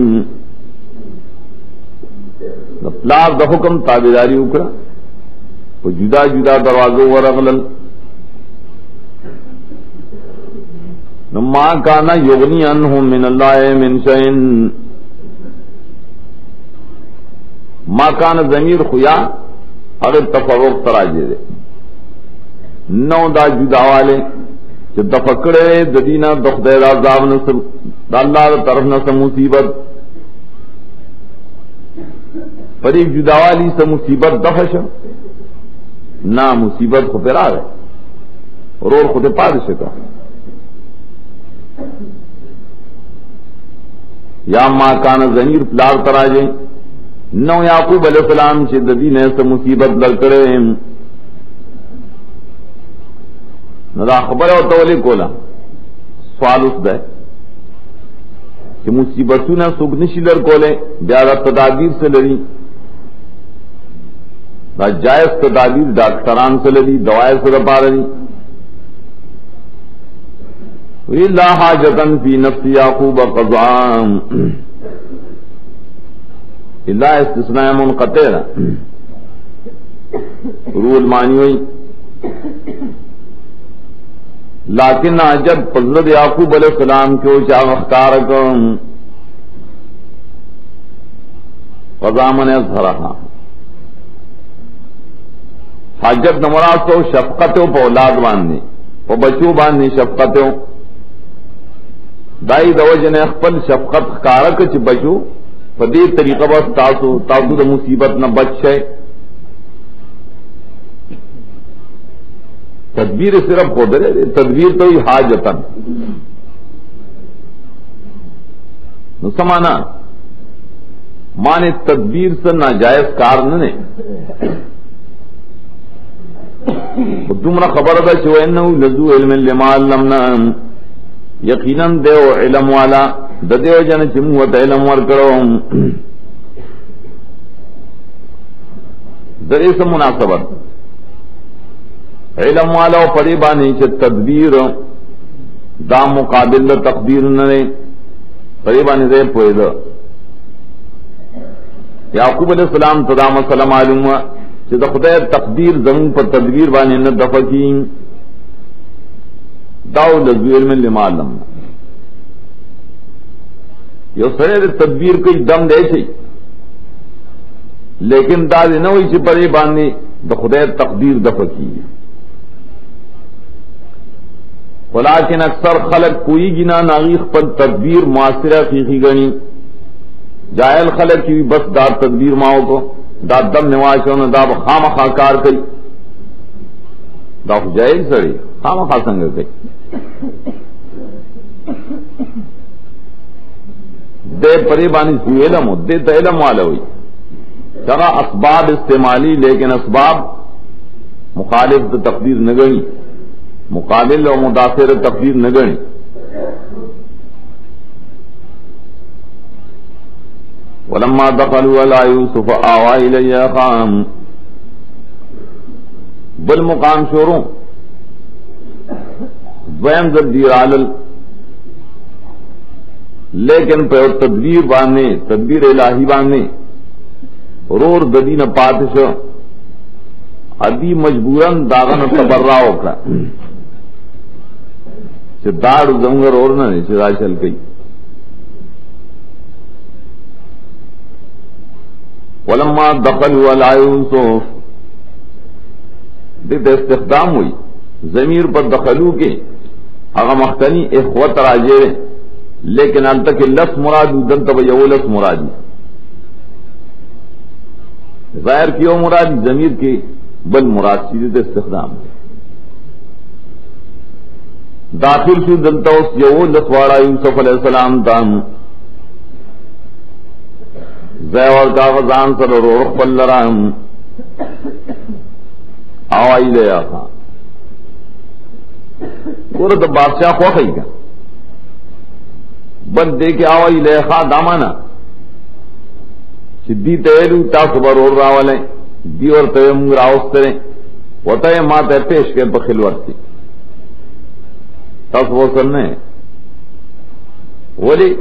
تپلار دا حکم تابعداری اکڑا وہ جدا جدا دروازوں ورغلل ما کانا یغنی عنہم من اللہ من شئن ما کانا ضمیر خیا اگر تفرق تراجے دے نو دا جدا والے کہ دفکڑے ددینہ دخدیر عذاب نصر دا اللہ دا طرف نصر مصیبت پر ایک جداوالی سے مصیبت دفش نا مصیبت خود پر آگئے رور خود پادش کا یا ماں کان ضمیر پلار تراجے نو یعقوب علیہ السلام سے ددینہ سے مصیبت لڑکڑے ندا خبر ہے تولی کولا سوال اس دے کہ مصیبتوں نہ سگنشی لڑ کولے بیادہ تدابیر سے لڑی دا جائز تدابیر ڈاکٹران سے لدی دوائے سے دپا رہی وَإِلَّا حَاجَةً فِي نَفْسِ يَعْقُوبَ قَضَاءً اللہ استثناء منقطع رول مانی ہوئی لیکن عجب حضرت یعقوب علیہ السلام کو چاہ اختار کم قضامن اظہرہا حاجت نمراد تو شفقتوں پہ اولاد باندھنے پہ بچوں باندھنے شفقتوں دائی دوج نے اخپل شفقت کارک چ بچو پدی طریقہ بس تاسو دا مصیبت نہ بچ ہے تدبیر صرف ہو دے تدبیر تو ہی حاجتن سمانا مانے تدبیر سے ناجائز کار نے تمہارا خبر تھا جو لذو علم لما علمنا یقیناً دیو علم والا دیو جن چموت علم ور کرو ذرے سے مناسبت علم والا و پریبانی سے تدبیر دا مقابل تقدیر نے پریبانی دے پوئے دا یعقوب علیہ السلام تدام السلام معلوم کہ دا خدا تقدیر زمین پر تدبیر بانی نے دفع کی داؤ لذویر میں لما علم یہ سرے تدبیر کوئی دم دے چی لیکن دادی نہ ہوئی چی پرے باندھی دا خدا تقدیر دفع کی ولیکن اکثر خلق کوئی گنا ناغیخ پر تدبیر معاصرہ خیخی گنی جائل خلق کی بھی بس دا تدبیر ماؤ کو دا دم نواشوں نے دا خام خاکار کئی دا جائل سڑی خام خا سنگ کئی دے پریبانی سو علم ہو دے تا علم والا ہوئی چرا اسباب استعمالی لیکن اسباب مخالف تقدیر نگنی مقابل و مداخر تقدیر نگنی ولما دخلوا على يوسف آوى إليه أخاهم بالمقام شوروں دویم تدبیر عالل لیکن پہ تدبیر باندھنے تدبیر الہی باندھنے رور ددی نہ پاتش ادی مجبوراً داغن تبرا ہوکا داڑ زنگر اور نہ چدا چل گئی ولما دخلوا على يوسف دیت استخدام ہوئی ضمیر پر دخلو کے اغا مختنی اخوت راجے لیکن ان تک لفظ مراد دن تب یو لفظ مرادی ظاہر کیوں مرادی ضمیر کی بل مراد سیدت استخدام داخل شو دلتا اس یو لفظ یوسف علیہ السلام دام زیور کاغذان سر روح پل لرام آوائی لیا خان پورا تو بادشاہ خوخی کا بل دے کے آوائی لیا خان دامانا دی تیلو تاسو برور راولیں دی اور تیم راوستریں وطا ماں تے پیش کے بخلوت تھی تاسو وہ سننے ولی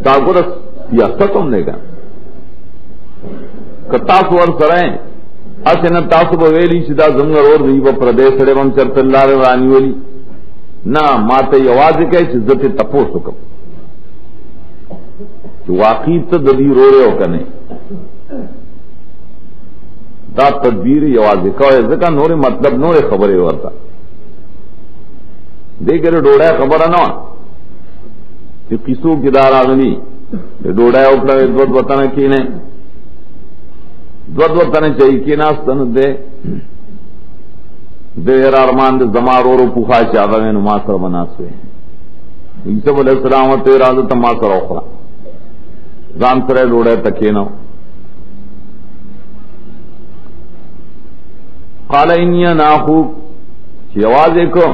تاکورس سیاست ہم نے کہا کہ تاسو ور سرائیں اسے نہ تاسو بویلی شدہ زنگر اور دیبا پردیس رے من چرت اللہ رانی ولی نہ ماتے یواز کہ عزت تپو سکم واقعی تو ددی رو رہے ہو کنے دا تدبیر یواز کا ذکا نورے مطلب نورے خبریں ورتا دیکھ رہے ڈوڑا خبر ہے نا کہ کسو کی دار آگنی ڈوڑا اکڑا دود وطن کینے دود وطن چاہیے کی ناستن دے دیر ارمان دے زمار اور پوکھا چاہتا میں نماثر بناسوے یوسف علیہ السلام تیرا دے تماثر اخرا زان سرے ڈوڑے تکینو قال انی ناخو چی آواز ایکو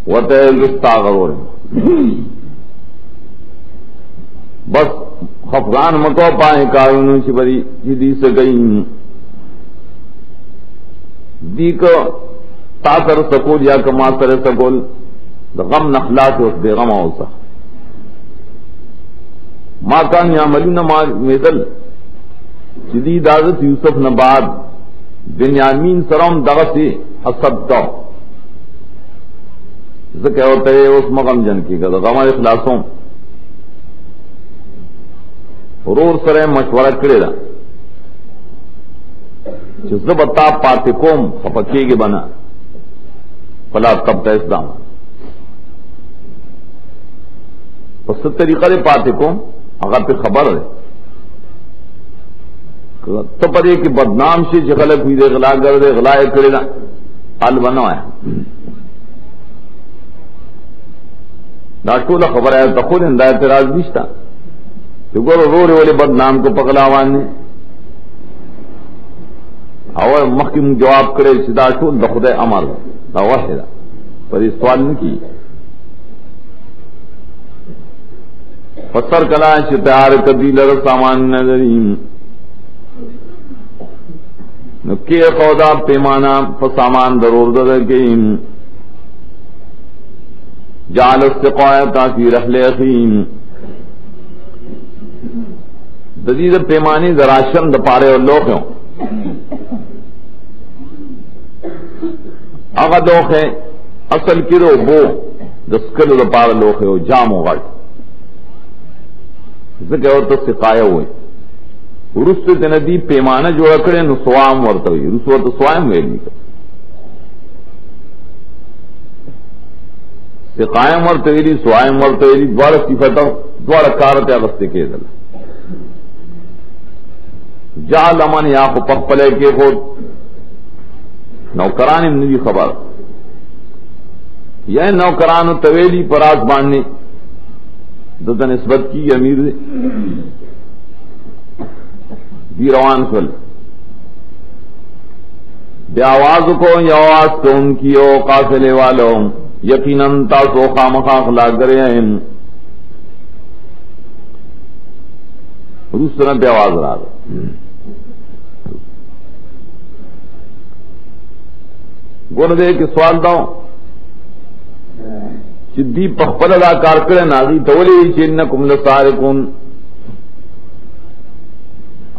وطے لستا غرور بس خفغان مکو پائے کارونو چی بری جدی سے گئیں دی کو تاثر سکول یا کما سر سکول دا غم نخلاص اس بے غم اوسا ما کان یعملون ما میدل جدید عادت یوسف نباد بنیامین سرم دغسی حسد دا ذکر ہوتا ہے اس مغم جن کی گا غم اخلاصوں رور سرے مشورہ کرے دا زبتا پاتے کوم خپکے گے بنا فلا تب تیسدام پس طریقہ دے پاتے کوم اگر پہ خبر ہے تو پڑے کہ بدنام سے جغلق ہوئی دے غلا گر دے غلائے کرے دا حال بنوایا داشتولا خبر ہے تخول اندہ اعتراض بیشتا کہ گورو رو رے والے بدنام کو پکلاوان نے اور محکم جواب کرے سدا ٹول دا خدای امر دا وحی دا پر اس سوال نہیں کی پسر کلا تیار کدی لر سامان نظریم نکی خودا پیمانا پسامان ضرور دگیم جعل استقایتا فی رحل اخیم ددید پیمانی دراشن د پارے اور لوخوں اگر لوخ ہے اصل کرو بو دسکل د پار لوخ ہو جام ہو غٹ ذکر اور تو سقایا ہوئے رس ندی پیمانہ جو اکڑے نو سوام ورتوی رسو تو سوام ویلی کا سقائم ورتویلی سوائم ورتویلی دوار صفتا دوار کارت اغسطے کے دل جا لمن یا خو پخپلے کے خود نوکران ندی خبر یہ نوکران طویلی پراز باندھنے دتا نسبت کی امیر دی روان فل بے آواز کو یا آواز تو ان کی او قافلے والوں یقیناً تاسو خامخا خلا کرے ہیں روس طرح بے آواز رہا گور دے کہ سوال داؤں چدی پخپل ادا کار کرے ناغی تولی چینکم لسارکون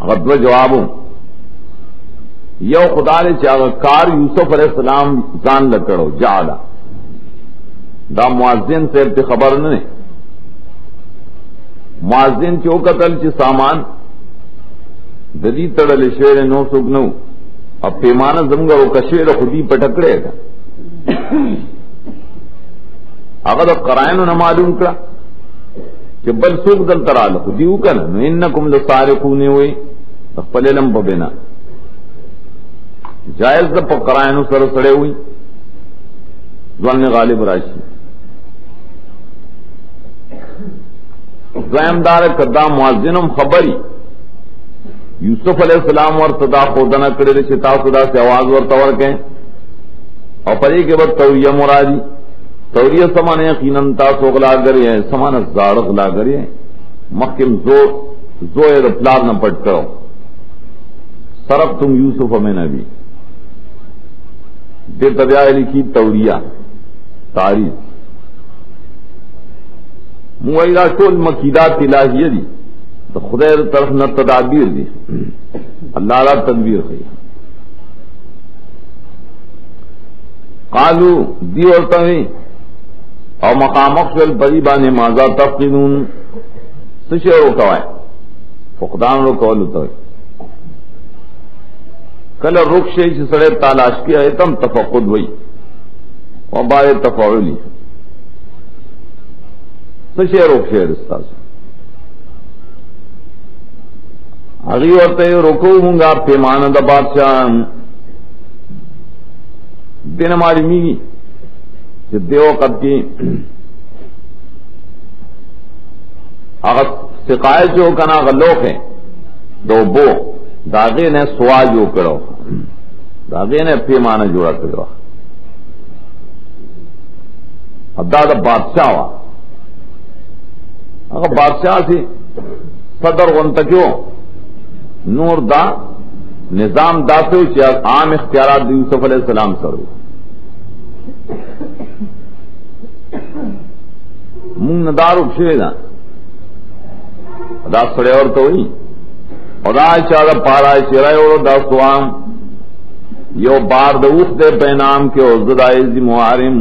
غدو جوابوں یو خدا نے چاہا کار یوسف علیہ السلام زان لکڑو جعلا دا معاذین سے ابتی خبر نہیں معاذین چو قتل چی سامان ددی تڑل شیر نو سکنو اب پیمانہ زمگا وہ کشیر خودی پٹکڑے گا اگر دا قرائنو نہ معلوم کرا کہ بل سوک دل ترال خودیو کنا نو انکم لسارقونے ہوئی اخپل علم پبینا جائز دا پا قرائنو سر سڑے ہوئی ظن غالب راشی دویم دار کدا معاذنم خبری یوسف علیہ السلام ور صدا خودنا کڑے چتا صدا سے آواز ور تور کے اور پری کے بعد توریہ مرادی توریہ سمان یقیناً تاسو غلا گری ہے سمان زاڑ غلا گری ہے محکم زوئر پلار نہ پٹ کرو سرب تم یوسف میں نبی بے طبیعہ لکھی توریہ تاریخ مویرہ ٹول مقیدات الہیہ دی تو خدای طرف نہ تدابیر دی اللہ را تدبیر خی قالو دی ورطوی او مقام اخشل پریبان مازا تفقنون سشے روکوائے فقدان روکولو توی کل رک شئی چی سڑے تالاش کیا ہے تم تفقد وئی و بارے تفعولی سشے روک شئی رستا سے اگی ورتے رکو ہوں گا پیمان دا بادشاہ دن ہماری میگی دیو قد کی اگر سقائے جو کنا غلوک ہیں دو بو داغے نے سوا جو کرو داغے نے پیمانہ جوڑا کرو اب دا بادشاہ ہوا اگر بادشاہ سے صدر غنتکیو نور دا نظام داسو چی عام اختیارات دی یوسف علیہ السلام سرو مونگ ندارو بشوی دا سڑے اور تو ہوئی اور آج چاہتا پارا چرائے اور دا سوام یو بار دا اوخ دے پینام کے عزد آئیزی موارم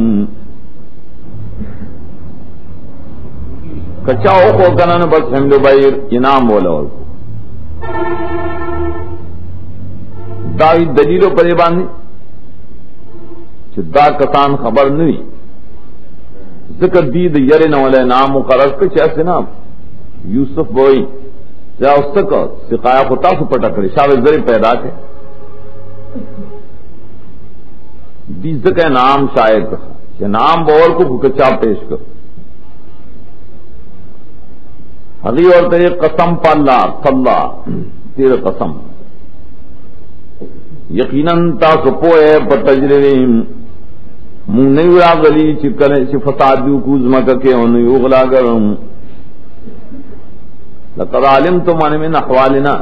کچا اوخو کنن بس حمل بیر انام بولا اور داوی دلیلو پر باندھی دا کسان خبر نہیں ذکر دید یرن والے نام مقرر کے چیسے نام یوسف بوئی یا اس تک سقایا خطا سے پٹا کرے شاہ زری پیدا کے دیز کا نام شاید کہ نام بول کو کچا پیش کر حقی اور تیرے قسم پالا صلا تیرے قسم یقیناً تا سپوئے پر تجریم منہ نہیں اڑا گلی چکلے چی فسادیو کوزمکا کے انہی اغلا گرم لقد علمتم من احوالنا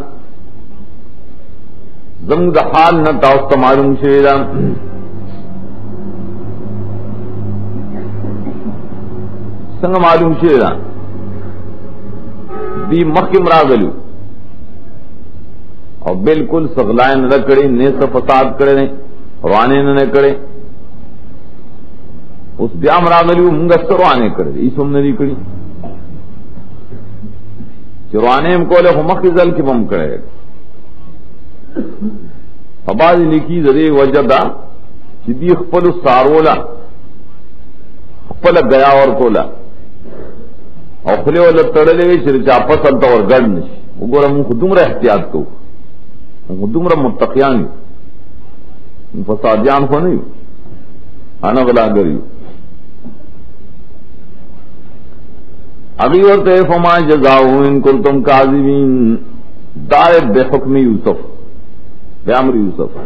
زمد حال نہ تاست معلوم شویدا سنگ معلوم شویدا دی مخیم راغلو اور بالکل سغلائن نہ کرے نیس فساد کرے روانے نہ کرے اس بیام راغلو منگست روانے کرے ایسم نہ کری چروانے ہم کو لے مخزل کی بم کرے فباز لکی ذری وجدا جدی خپل سارولا خپل گیا اور کولا اور خلے والا تڑلے وی چر چاپس التا اور گڑ نش وګوره مون خودم را احتیاط کو خودم را متقیان فسادیان خو نه انا غلا غریو ابھی ہوتے فما جزاؤ ان کنتم کاذبین دائر بے حکم یوسف بے امر یوسف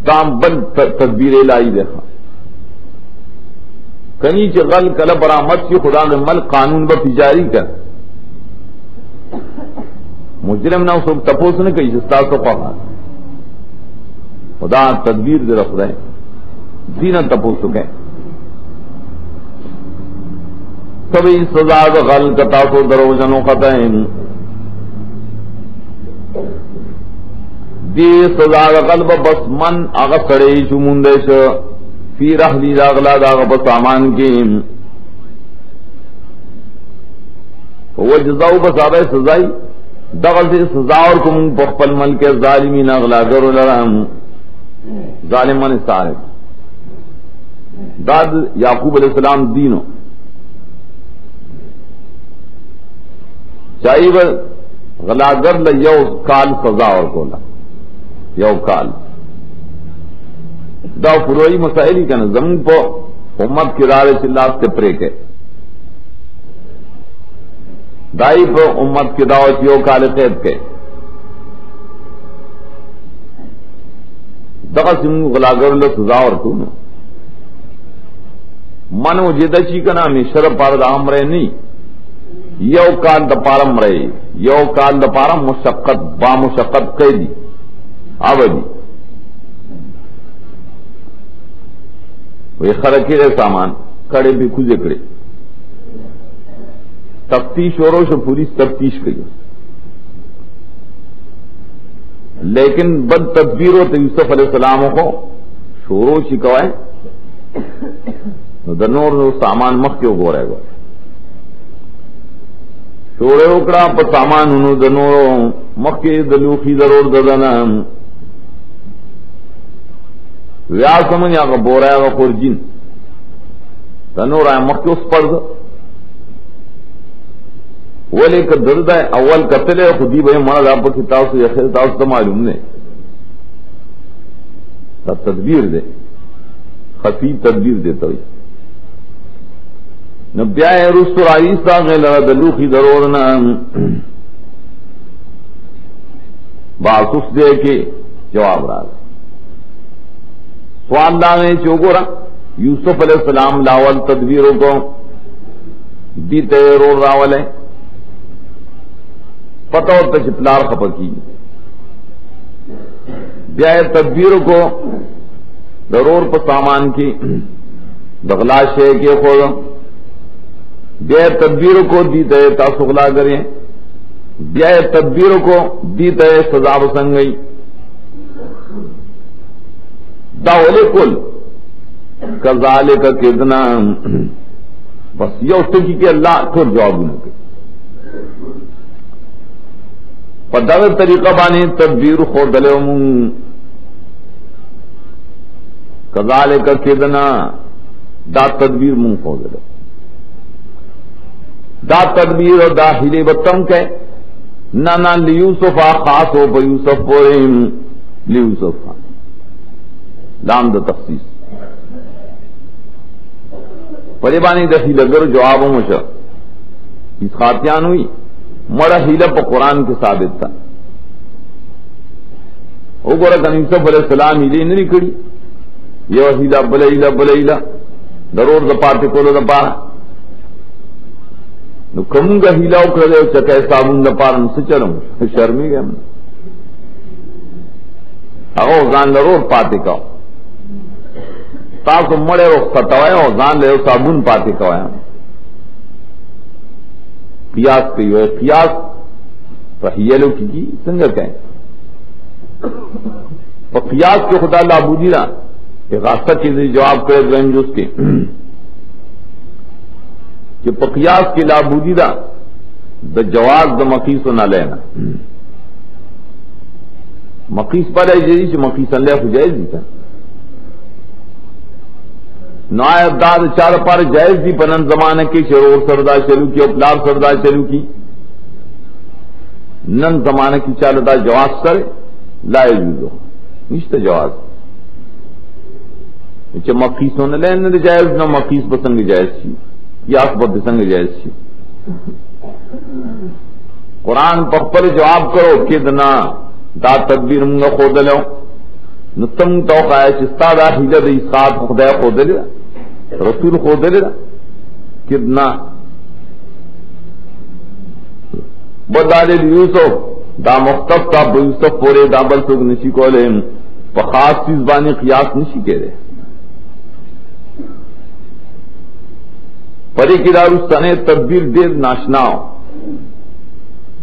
دام بل تدبیر لائی دیکھا کنی چ غل کل برآمد کی خدا نے مل قانون ب تجاری کر مجرم نہ اس تپوس نے کہی سستا تو پڑھا خدا تدبیر دے رکھ رہے دین تپوس کے کبھی سزا غل کتا کو دروجنوں قطعین دی سزا غلب بس من آغا سڑی چموندش فی رحلی داغلا داغ بس سامان کی وجزاؤ بس آبے سزائی دغل سے سزا اور کم پخپل ملک ظالمین اغلا گر لرم ظالمان صاحب داد یعقوب علیہ السلام دینو چاہیے غلاگر ل یو کال سزا اور کولا یو کال دا فروئی مسائل ہی کہنا زمین پو امت کی رارے چلاس کے پرے کے دائی پو امت کی دعوت یو کال قید کے دغا سن غلاگر ل سزا اور کو من جدہ چی کا نام شرف پارد عمرے نہیں یو کال د پارم رہے یو کال د پارم مشقت با مشقت قیدی آبدی وہ خرکی رہے سامان کڑے بھی کھوزے کڑے تفتیش اور پولیس تفتیش کری لیکن بد تدبیر ہوتے یوسف علیہ السلام کو شورو شکوائے دنور سامان مخ کے گو رہے گا شوڑے اکڑا پر سامان انہوں دنورو مکی دلوخی ضرور ددنا ویا سمجھ آگا بورا آگا خورجین دنور آئے مکی اس پر وہ لے کر درد ہے اول قتلے خودی بھائی مرد آپ کی تاؤ سے یخیر تاؤ سے معلوم نے تدبیر دے خفی تدبیر دیتا ہوئی نبیا رست رئیسا غیر دلوخی ضرورنا باسس دے کے جواب رہا سوال دانے چوگورا یوسف علیہ السلام لاول تدبیروں کو دیتے رو راولے پتہ ہوتا چې پلار خپه کیږي. بیا تدبیر کو ضرور په سامان کې د غلا شی کې خو بیا تدبیر کو دیتے تاسو غلا کریں، بیا تدبیر کو دیتے سزا بسنگئی داولے کل کذالک کدنا بس یہ ٹکی کہ اللہ پھر جواب نہ کرے پدغ طریقہ بانے تدبیر خود دلم کذالک کدنا دا تدبیر منہ خود دلم دا تدبیر اور دا ہلے بتم کہ نہ لیوسف خاص ہو پہ یوسف پوریم لیوسف لام دا تخصیص پریبانی دا ہیلہ گر جوابوں مشا اس خاتیان ہوئی مڑا ہیلہ پا قرآن کے ثابت تھا او گورا کہ یوسف علیہ السلام ہیلے نہیں کڑی یہ ہیلہ بلا ضرور دا پاتے کولو دا پارا نو کمونگا ہیلا اکڑے چکے صابون دا پارا نسو چلوں شرمی گئے من اگو زان ضرور پاتے کاؤ تاسو مڑے رخصت ہوئے اور زان لے صابون پاتے کاؤ قیاس پہ ہوئے قیاس فہیلو کی سنگر کہیں اور قیاس کے خدا اللہ بودی نا ایک راستہ چیزیں جواب کرے دویم جوز کے کہ پقیاس کی لابودی دا دا جواز دا مقیس نہ لینا مقیس پر ہے جیسے کہ مقیس اللہ کو جائز دی تھا نائب داد چار پار جائز دی پنن زمانے کی شرور سردار چلو کی اپلار سردار چلو کی نن زمانے کی چالدہ جواز کرے لائے جوزو نشتا جواز اچھا مقیسوں نے لینے دے جائز نہ مقیس پسنگ جائز چی یاس بد سنگ جائز چی قرآن پخپر جواب کرو کہ دنا دا تدبیر منگا خود لو نتم توقع ہے چستا دا حیلہ دا اسقاط خدا خود لے رسول خود لے کہ دنا بدال یوسف دا مختف تا یوسف پورے دا بل سوگ نشی کو لے پخاص چیز بانی قیاس نشی کہہ رہے پری کی دارو سنے تدبیر دیر ناشنا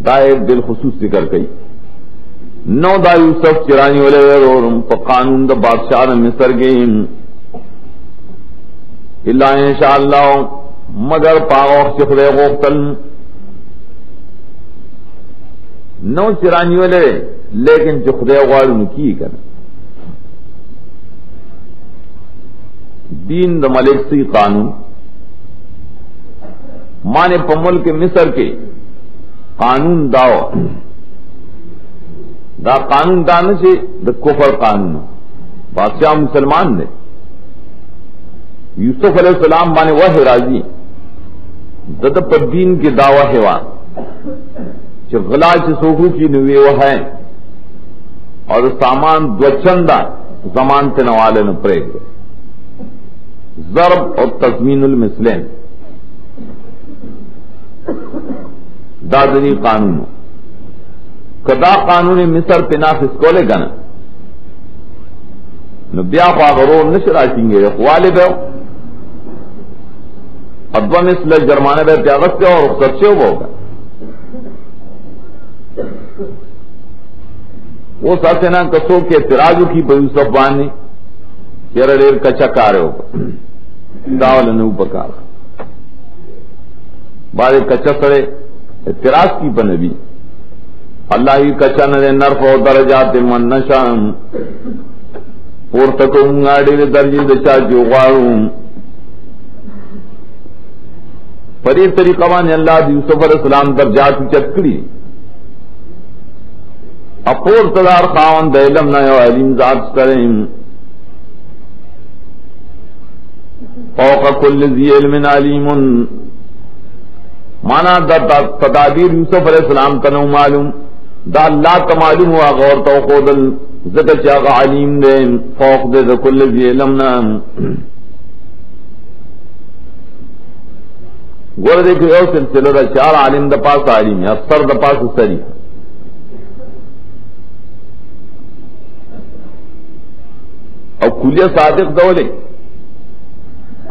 دائر دل خصوص ذکر کئی نو دا یوسف چرانی والے اور پا قانون دا بادشاہ مصر گئیم اللہ انشاءاللہ مگر پاغوخ چخدے غوختل نو چرانی والے لیکن چخدے غوالو نکی کرنا دین دا ملک سی قانون مانے پمل کے مصر کے قانون داو دا قانون دانے سے دا کفر قانون بادشاہ مسلمان نے یوسف علیہ السلام مانے وہ راضی دد پر دین کے دعوی حیوان جو غلا سے سوکھو کی نوے وہ ہے اور سامان دوچندہ زمان سے نوالے نے پرے گئے ضرب اور تضمین المثلین دادنی قانون کدا قانون مصر پہ نافذ کو لے گنا نو بیا غرور نشر آچیں گے والے بے ادوا مثل جرمانے بے پیاغت سے اور رخصت سے ہوگا وہ ساتھ نا کسو کے اعتراض کی بے یوسف بانی چہرہ دیر کچا کارے ہوگا داول نے اوپر کار بارے کچا سڑے اعتراض کی بنبی اللہ ہی کچا نہ نرف و درجات من نشام اور تکوں گاڑی درجی دچا جو غاروں پری طریقہ نے اللہ یوسف علیہ السلام درجات کی چتکڑی اپور تدار خاون دلم نہ علیم ذات کریں فوق کل ذی علم علیم مانا دا تدابیر یوسف علیہ السلام تنو معلوم دا اللہ کا معلوم ہوا غور تو خودل ذکر چاہ علیم دے فوق دے دا کل ذی علم نام گور دیکھو یو سلسلہ دا چار عالم دا پاس عالم یا سر دا پاس سری کلیه صادق دولې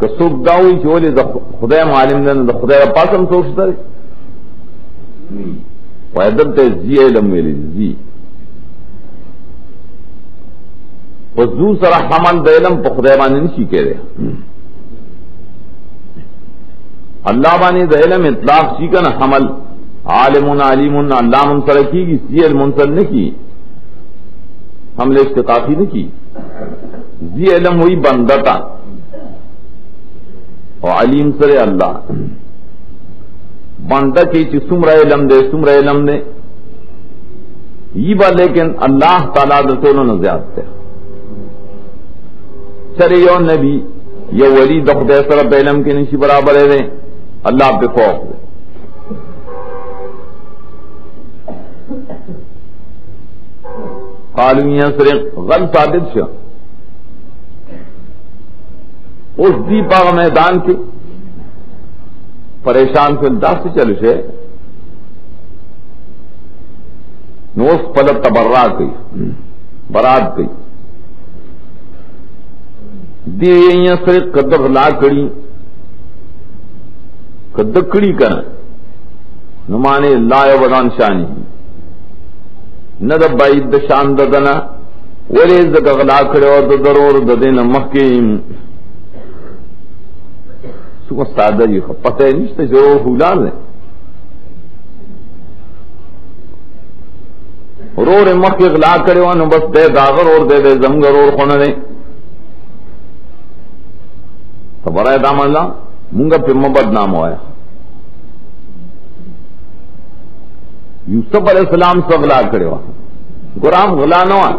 که څوک دا وایي چې ولې د خدای عالم نه د خدای پاسم څوک شته وایي دلته زی علم ویلي زی په زو سره حمل د علم په خدای باندې نشي کېدی اللہ باندې د علم اطلاق شي کنه حمل عالم علیم علام سره کیږي سی علم سره نه کی حمل استقافی نه کی زی علم وہی بندتا او علیم سره اللہ بندہ کی چې څومره علم دے څومره علم دے یہ با لیکن اللہ تعالی د ټولو نه زیات دی چرے یو نبی یو ولی د خدای سره په علم کې نشي برابر دی اللہ پہ فوق دے قالوا يسرق غل ثابت شو اس دی پاغ میدان کے پریشان سے انداز سے چل سے نوس پلت تبرا گئی برات گئی دی يسرق قدر لا کڑی کدکڑی کر نمانے لا ودان شانی نہ د بعید د شان ددنا ولی ز غلا کړو د ضرور د دین مخکیم سو ساده یو پته نشته جو هولان نه ورور مخک غلا کړو نو بس دے داغر اور دے زمګر اور خونه نه تو برای دام الله مونږه په محبت نام وایا یوسف علیہ السلام سے غلا کرے ہوا غلام غلا نہ ہوا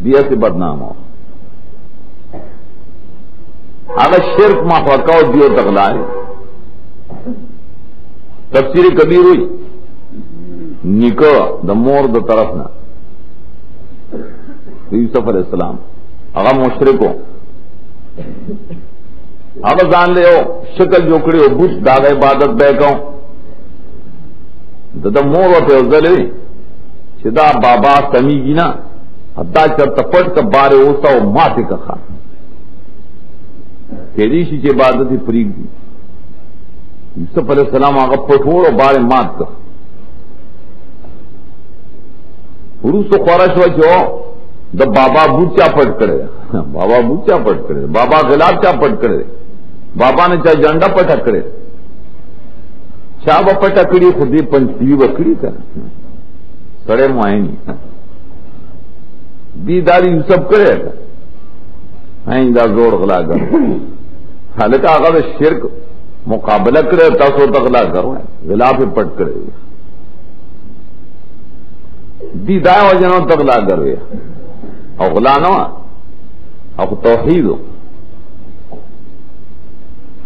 دیا سے بدنام ہوا اگر شرک مافقہ دیو تغلا ہے تفسیر کبیر ہوئی نکو دا مور دا طرف نہ یوسف علیہ السلام اگر مشرکو اگر جان لے ہو شکل جوکڑی ہو بت داغ عبادت بے کہوں دا مور و پیوزلے چدا بابا سمیگی نا ادا چرتا پٹ کا بارے ہوتا و ماتے کا خان تیریشی چی عبادتی فریق دی یوسف علیہ السلام آگا پٹھوڑ و بارے مات کا حروس تو خورش ہوا چھو دا بابا بوچا پٹ کرے بابا بوچا پٹ کرے بابا غلاب چا پٹ کرے بابا نے چاہے جنڈا پٹا کرے چا بپا ٹکڑی خودی پنچی بکڑی کر سڑے معائنی دی داری سب کرے ہیں دا زور غلا کر حالکہ آگا دا شرک مقابلہ کرے تاسو تغلا کر غلا پہ پٹ کرے دی دائیں وجنوں تغلا کر او غلا نو او توحید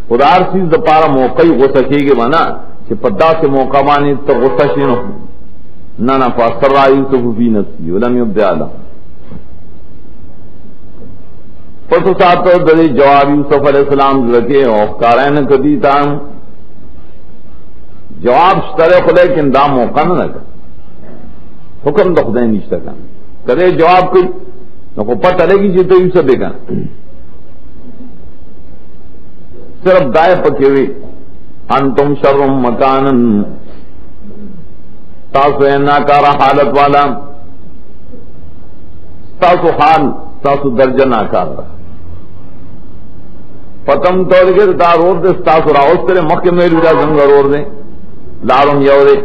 خدار چیز دا پارا موقعی ہو سکے گی منا کہ پدا سے موقع مانی تو غصہ شنو نہ فاستر یوسف فی نفسی ولم یبد عالم پس ساتھ دلی جواب یوسف علیہ السلام رکھے اوکارین کبھی تام جواب شترے خلے لیکن دا موقع نہ لگا حکم تو خدای نشتا کن کرے جواب کوئی نہ کو پتہ لگی جی تو یوسف دے گا صرف دائیں پکے ہوئی انتم شر مکانن تاسو ناکارا حالت والا تاسو حال تاسو درجہ ناکارا پتم توڑ کے دار اور دے تاسو راوس کرے مکہ میں لوڑا زنگر اور دے لارم یو دے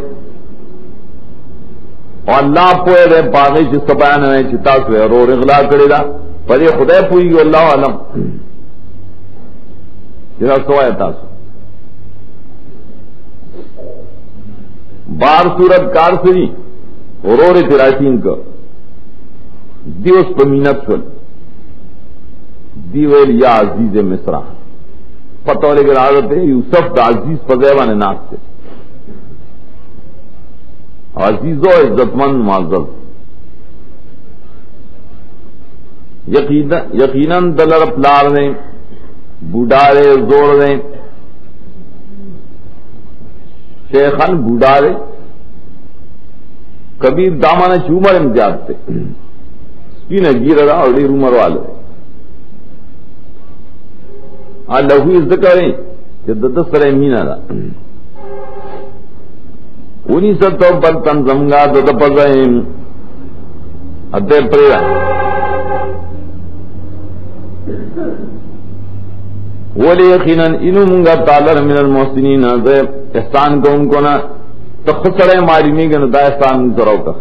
اور اللہ پوئے دے پاگے چ سبان ہے چ تاسو اور اغلا کرے دا پر یہ خدای پوئی اللہ علم جرا سوائے تاسو بار صورت کار سری غرور تراشین کا دیوس پمینت کل دیویل یا عزیز مصرا پتولے کے عادت ہے یوسف دا عزیز فضیبان ناس سے عزیز و عزت مند معزز یقیناً دلر پلار نے بوڑھارے زور نے شیخن بوڑھارے کبیر دامانا چومر امتیاز تھے سپین گیر رہا اور ڈیر عمر والے لہوی ذکریں کہ دد سر مینا دا انہی سر تو بل تنظمگا دد پزائیں ادے پریرا ولی یقیناً انو منگا تالر من المحسنین دے احسان کو ان کو نا تخسرے ماری نہیں گا دا احسان ذراؤ کا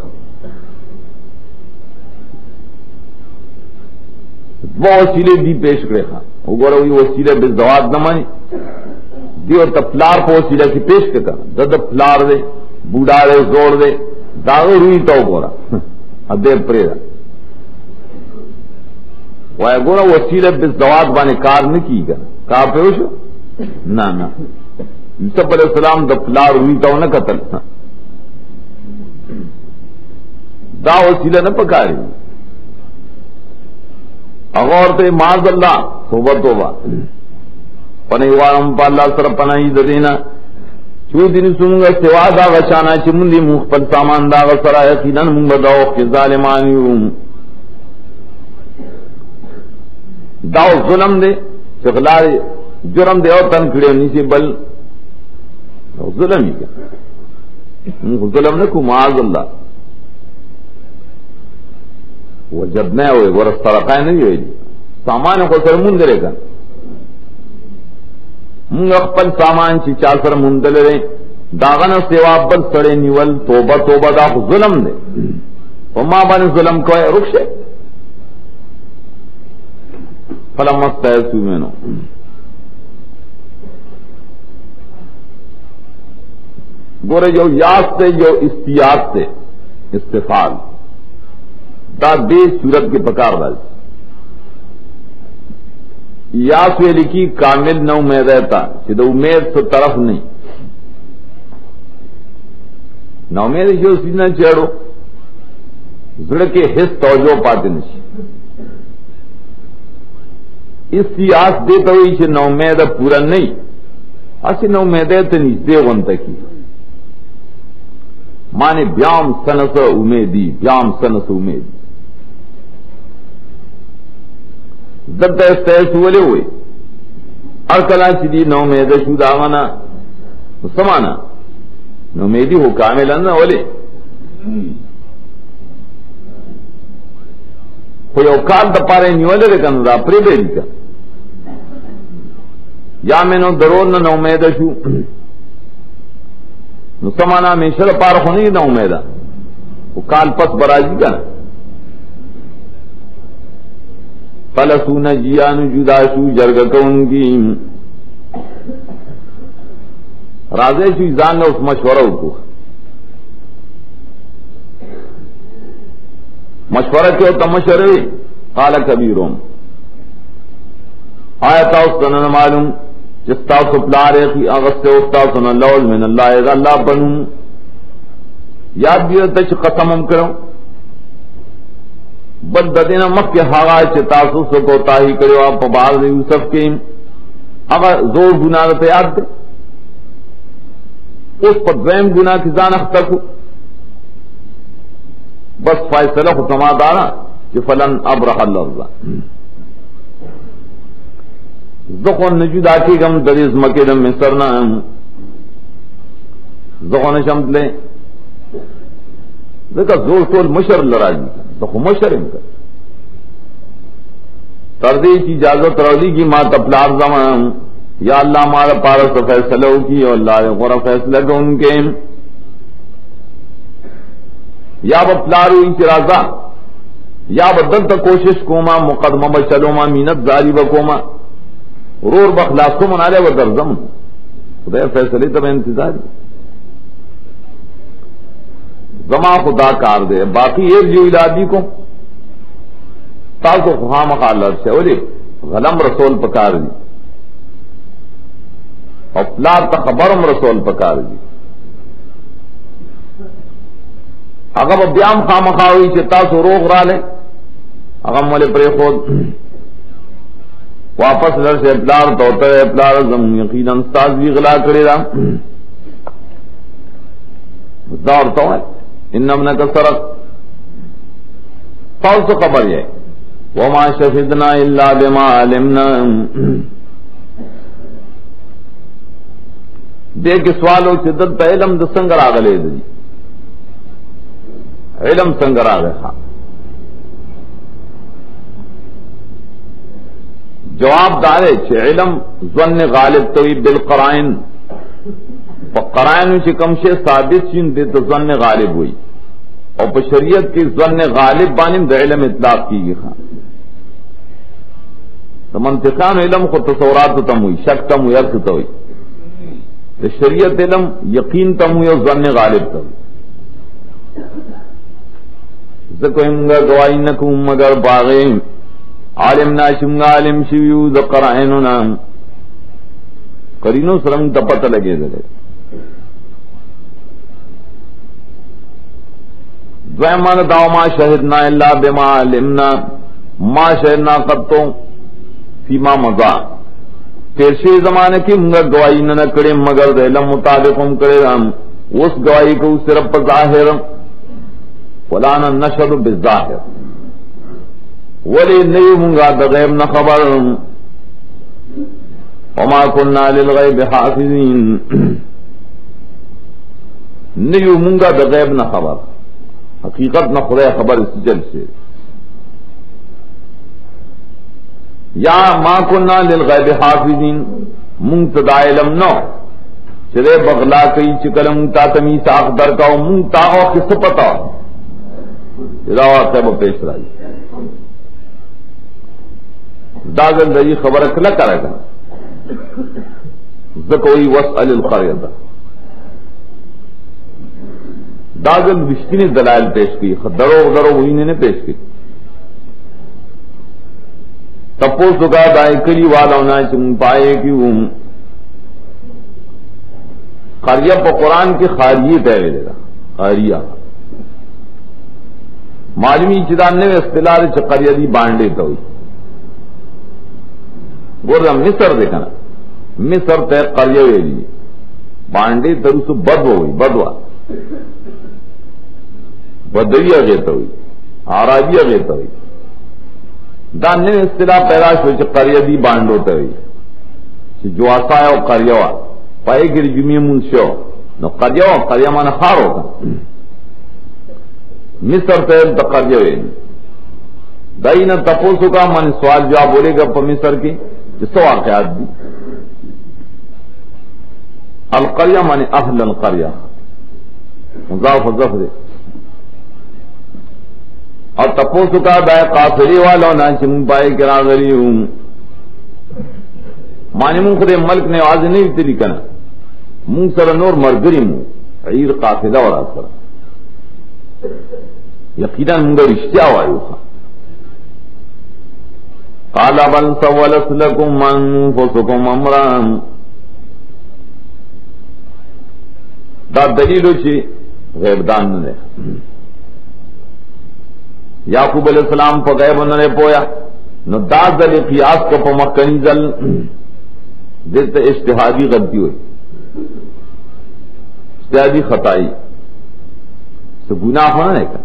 وہ وسیلے دی پیش کرے خواہ وہ گورا ہوئی وسیلے بزدواد نہ مانی دی اور تپلار پا وسیلہ کی پیش کے کرنا دد پلار دے بوڑا دے زور دے داغو روی تو گورا ادے پریرا وہ گورا وسیلے بزدواد بانے کار نہ کی گا کار پہ ہوشو نا یوسف علیہ السلام دا پلار ہوئی تو نہ قتل دا وسیلہ نہ پکاری اغورتے معاذ اللہ توبہ توبہ پنیوارم پا اللہ سر پناہی دینا چو دن سنگا سوا دا غشانا چی مندی مخبت سامان دا غسرا یقینا منگا داو کی ظالمانیوم داو ظلم دے چغلار جرم دے او تن کڑے نیسی بل ظلم ہی کیا ظلم نکو معاذ اللہ وہ جب نہ ہوئے وہ رستہ نہیں ہوئی سامان کو سر مندرے کا منگ اخپل سامان چی چار سر مندلے داغن سیوا بل سڑے نیول توبہ توبہ دا ظلم دے وما بن ظلم کو رخشے فلمست ایسو مینو گورے جو یاد سے جو استیاد سے استفال دا بے صورت کے پکار دال یا سوے لکھی کامل نہ امید رہتا کہ دا امید تو طرف نہیں نہ امید جو سینا چڑھو زڑ کے حص توجہ پاتے نشی اس سیاس دیتا ہوئی چھے نہ امید پورا نہیں اسی نہ امید ہے تو نیچے غنطہ کی مانے بیام سنس امیدی بیام سنس امیدی دب تیس والے ہوئے ارکلا چی نو امید شو داغنا سمانا نو امیدی ہو کامل انا والے کوئی اوکال دا پارے نیولے رکن دا پری دے دی کا یا میں نو درون نو امید شو نو سمانا میں شر پار خونی نو امیدہ وہ کال پس برازی کا فلسو نجیان جداشو جرگتو ان کی رازے شو ازان نے اس مشورہ کو مشورہ کیوں تمشورہ قال کبیرون آیتا استنن معلوم جستا سپلارے کی اغسطے استاسن اللول من اللہ اذا اللہ بنوں یاد بیرتا چھ قسمم کرو بل ددینا مخ کے حاغا چھ تاسو سکو تاہی کرو آپ بعض یوسف کے اگر زور گناہ تے یاد دے اس پر دویم گناہ کی زان اختر کو بس فیصلہ ختمہ دارا کہ فلن ابرح اللہ زخون نجود آکی گم دریز مکیدم میں سرنا زخون شمت لے دیکھا زور طول مشر لراجی زخون مشر ان کا تردی کی اجازت رولی کی ماں تپلار زمان یا اللہ مارا پارس فیصلہ کی اور اللہ غور فیصلہ کو ان کے یا بپلارو انچرازا یا بدل تا کوشش کوما مقدمہ بچلوما مینت زاری بکوما رور بخلاصو منالے و درزم خدا فیصلے تب انتظار زما خدا کار دے باقی ایک جو الادی کو تاکو خواہ مخالر سے اولی غلم رسول پکار دی اور پلار تا خبرم رسول پکار دی اگر بیام خواہ مخواہی چھ تاسو روغ را لے اگر مولے پرے خود واپس لڑ سے پلار توتر ہے پلار زمین یقیناً استاذ بھی غلا کرے را دور تو ہے انم نہ کسرت قول سے خبر ہے وما شفدنا الا بما علمنا دے کے سوالو چې دلته علم د څنګه راغلی دی علم څنګه راغی جواب دارے چې علم ظن غالب توی بالقرائن قرائن چې کوم شی ثابت شین دې ته ظن غالب وي او په شریعت کې ظن غالب باندې د علم اطلاق کیږي د منطقان علم خو تصورات تم ہوئی شک تم ہوئی عرض تو ہوئی شریعت علم یقین تم ہوئی اور ظن غالب تم زکوئنگا گواہی نکوم مگر باغیم عالم ناشمگا عالم شیو ز قرائنو نام قرینو سرنگ تپت لگے دلے دویمان داو ما شہدنا اللہ بما علمنا ما شہدنا قطو فیما مزا تیرشی زمانے کی منگا گواہی نہ کرے مگر د علم مطابق ہم کرے ہم اس گواہی کو صرف ظاہر ولانا نشد بالظاہر ولی نہیں منگا د غیب نہ خبر وما كنا للغیب حافظین نہیں منگا د غیب نہ خبر حقیقت نہ خدا خبر اس جل سے یا ما كنا للغیب حافظین منتدا علم نو چلے بغلا کئی چکلم تا تمی ساخ در کا منتا او کس پتا راوا صاحب پیش رائی داغل دئی خبر کلا کرے گا زکوئی وسأل القریہ داغل وشتی نے دلائل پیش کی درو ہوئی نے پیش کی تپو سکا دائیں کلی والا ہونا چم پائے کیوں قریہ پا قرآن کی خاریہ تیرے دے گا خاریہ معلومی چدان نے اصطلاح چ قریہ دی بانڈے تو ہوئی گورا مصر دیکھنا مصر تے قریہ ویلی بانڈے ترس بدو ہوئی بدوا بدویہ گیتا ہوئی عربیہ گیتا ہوئی دان نے اصطلاح پیدا ہوئی چ قریہ دی بانڈو تے ہوئی جو آسا ہے وہ قریہ پائے گری جمعی منشو نو قریہ مانا خار ہوگا مصر تیل تا قریہ ویلی دائی نا تپوسو کا من سوال جواب بولے گا پا مصر کی جسو واقعات دی القریہ مانی اہل القریہ مضاف ظفر اور تپوسو کا دائے قافری والا نا چمون پائے کرا غری ہوں مانی من خود ملک نے واضح نہیں تلی کنا من سر نور مرگری من عیر قافلہ اور اثر یقینا من در اشتیا وائیو خواہ قال بل سولت لكم انفسكم امرا دا دلیلو چی غیب دان نے یعقوب علیہ السلام پا غیب نے پویا نو دا ذل قیاس کو پا مکنی ذل دیتا اجتہادی غلطی ہوئی اجتہادی خطائی تو گناہ ہونا ہے کہ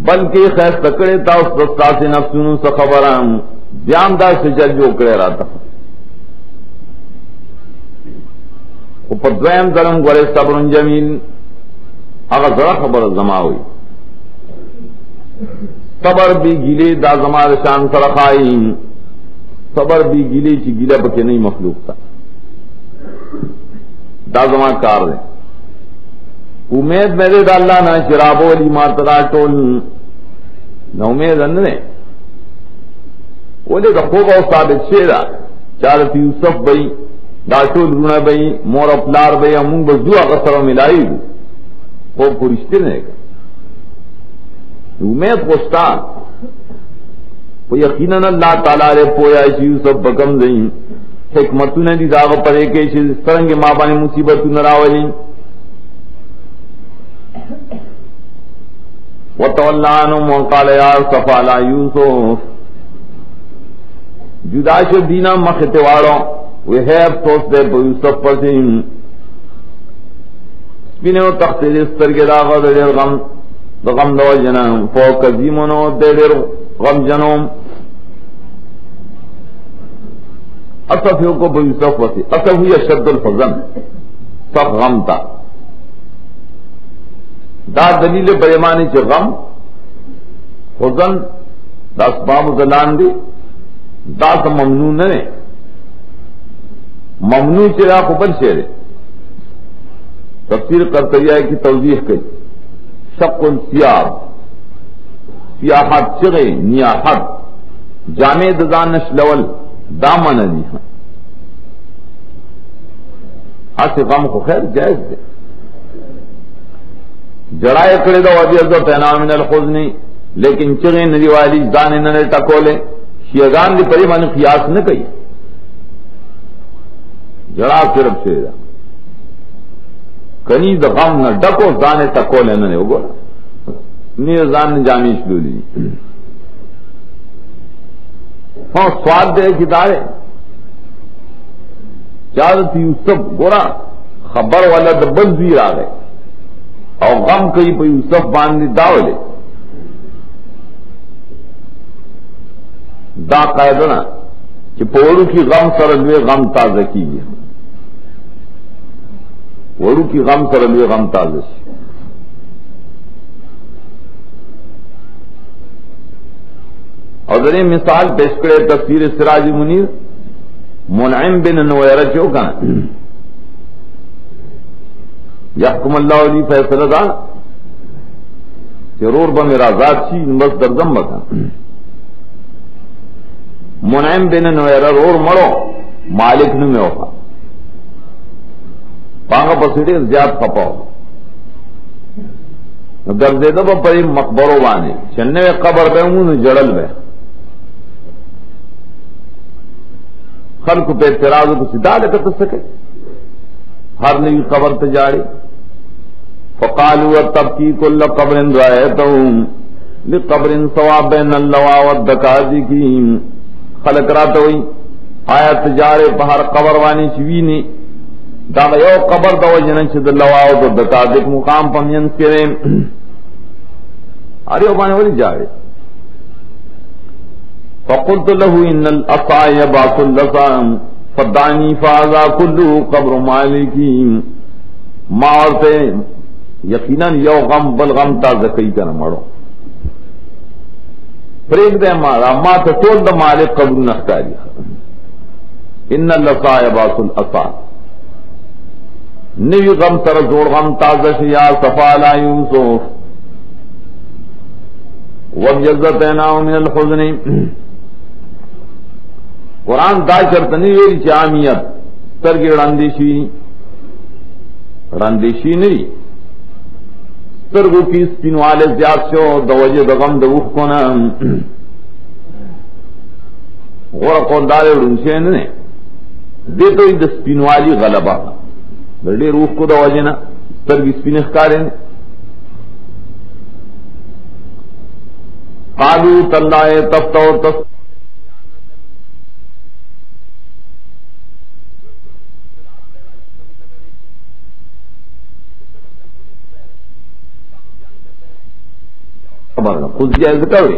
بلکہ خیر تکڑے تا اس دستا سے نفسونوں سے خبران بیان دا سے جل جو کرے رہا تھا اوپر دویم ظلم گورے صبر جمیل اگر ذرا خبر زما ہوئی صبر بھی گیلے دا زما شان سرخائیم صبر بھی گیلے چی گیلے بکے نہیں مخلوق تھا دا زما کار دیں امید میرے دا اللہ نا شرابو علی مارتدا ٹول نا امید اندنے وہ لے دا خوب او ثابت شیرہ چارت یوسف بھئی دا ٹول رونا بھئی مور اپلار بھئی امون بزدو اغسر و ملائی دو خوب پرشتے نے گا امید خوشتا وہ یقیناً اللہ تعالیٰ رے پویا چی یوسف بکم دیں حکمتو نے دی داغ پڑے کے چیز سرنگ ماں بانے مصیبتو نراولی وَتَوَلَّ عَنْهُمْ وَقَالَ يَا أَسَفَ عَلَى يُوسُف جدا شو دینا مختے واروں وہ ہے افسوس دے یوسف پر سے سپینے و تخت جستر کے داغا دے غم دو جنام فوق عظیمونو دے غم جنوم اصف کو بھئی صف وسی اصف ہوئی اشد الحزن صف غم تا دا دلیل بیمانی چھ غم حزن دا اسباب دلان دی دا سا ممنوع ننے ممنوع چرا خبر شعر تفسیر قرطبیہ کی توضیح کی شق الثياب سیاحت چغے نیاحت جامع دانش لول دامن دی آسے غم کو خیر جائز دے جڑائے کرے دو ابھی عزت ہے من الحزن لیکن چغے ندی والی دانے ننے ٹکولے شیعگان دی پری معنی قیاس نہ کئی جڑا صرف سے کنی دا غم نہ ڈکو دانے ٹکولے ننے وہ بولا نیر زان نے جامع شلولی ہاں سواد دے کتارے چادتی یوسف گورا خبر والا دا بزیر آ گئے اور غم کئی پہ یوسف باندھی داولے دا قاعدہ نا کہ پوڑو کی غم سرلوے غم تازہ کی گیا وڑو کی غم سرلوے غم تازہ کی اور ذریعے مثال پیش کرے تفسیر سراج منیر منعم بن نویرہ چو کہاں یحکم اللہ علی فیصلہ دا ضرور با میرا ذات چی بس دردم بکا منعم بن نویرہ رور مرو مالک نو میں ہوگا پانگا پسیٹے زیاد خپاو گردیدہ با پری مقبرو بانے چننے میں قبر بے ہوں جڑل بے خلق پہ اعتراض کو سدھا لے کر سکے ہر نئی قبر تجاری فقالوا تبکی کل قبر رایتهم لقبر ثواب بین اللوا والدکاذکین خلق رات ہوئی آیا تجارے پہر قبر وانی چوینی دا یو قبر دا وجنن چھ اللوا والدکاذک مقام پمین کرے ارے بانے ولی جاوے فقلت له ان الاصايا باس اللسان فدانی فاذا كله قبر مالکی مارتے یقیناً یو غم بل غم تازہ کئی کنا مڑو پریک دے مارا ما تا ٹول دا مالک قبر نختاری ان الاصايا باس الاصا نوی غم تر زور غم تازہ شیا صفالا یوسف وَبْيَضَّتْنَاهُ مِنَ الْحُزْنِ قرآن دا چرتنی ویلی چی آمیت ترگی رندشی نری ترگو کی سپینوالے زیاد شو دوجہ دغم دوخ کنا غور قوندارے رنشے ننے دے تو دا سپینوالی غلبہ دردے روح کو دوجہ نا ترگی سپین اخکارے نے قالو تاللہ تفتو تفتو خود جائز کرے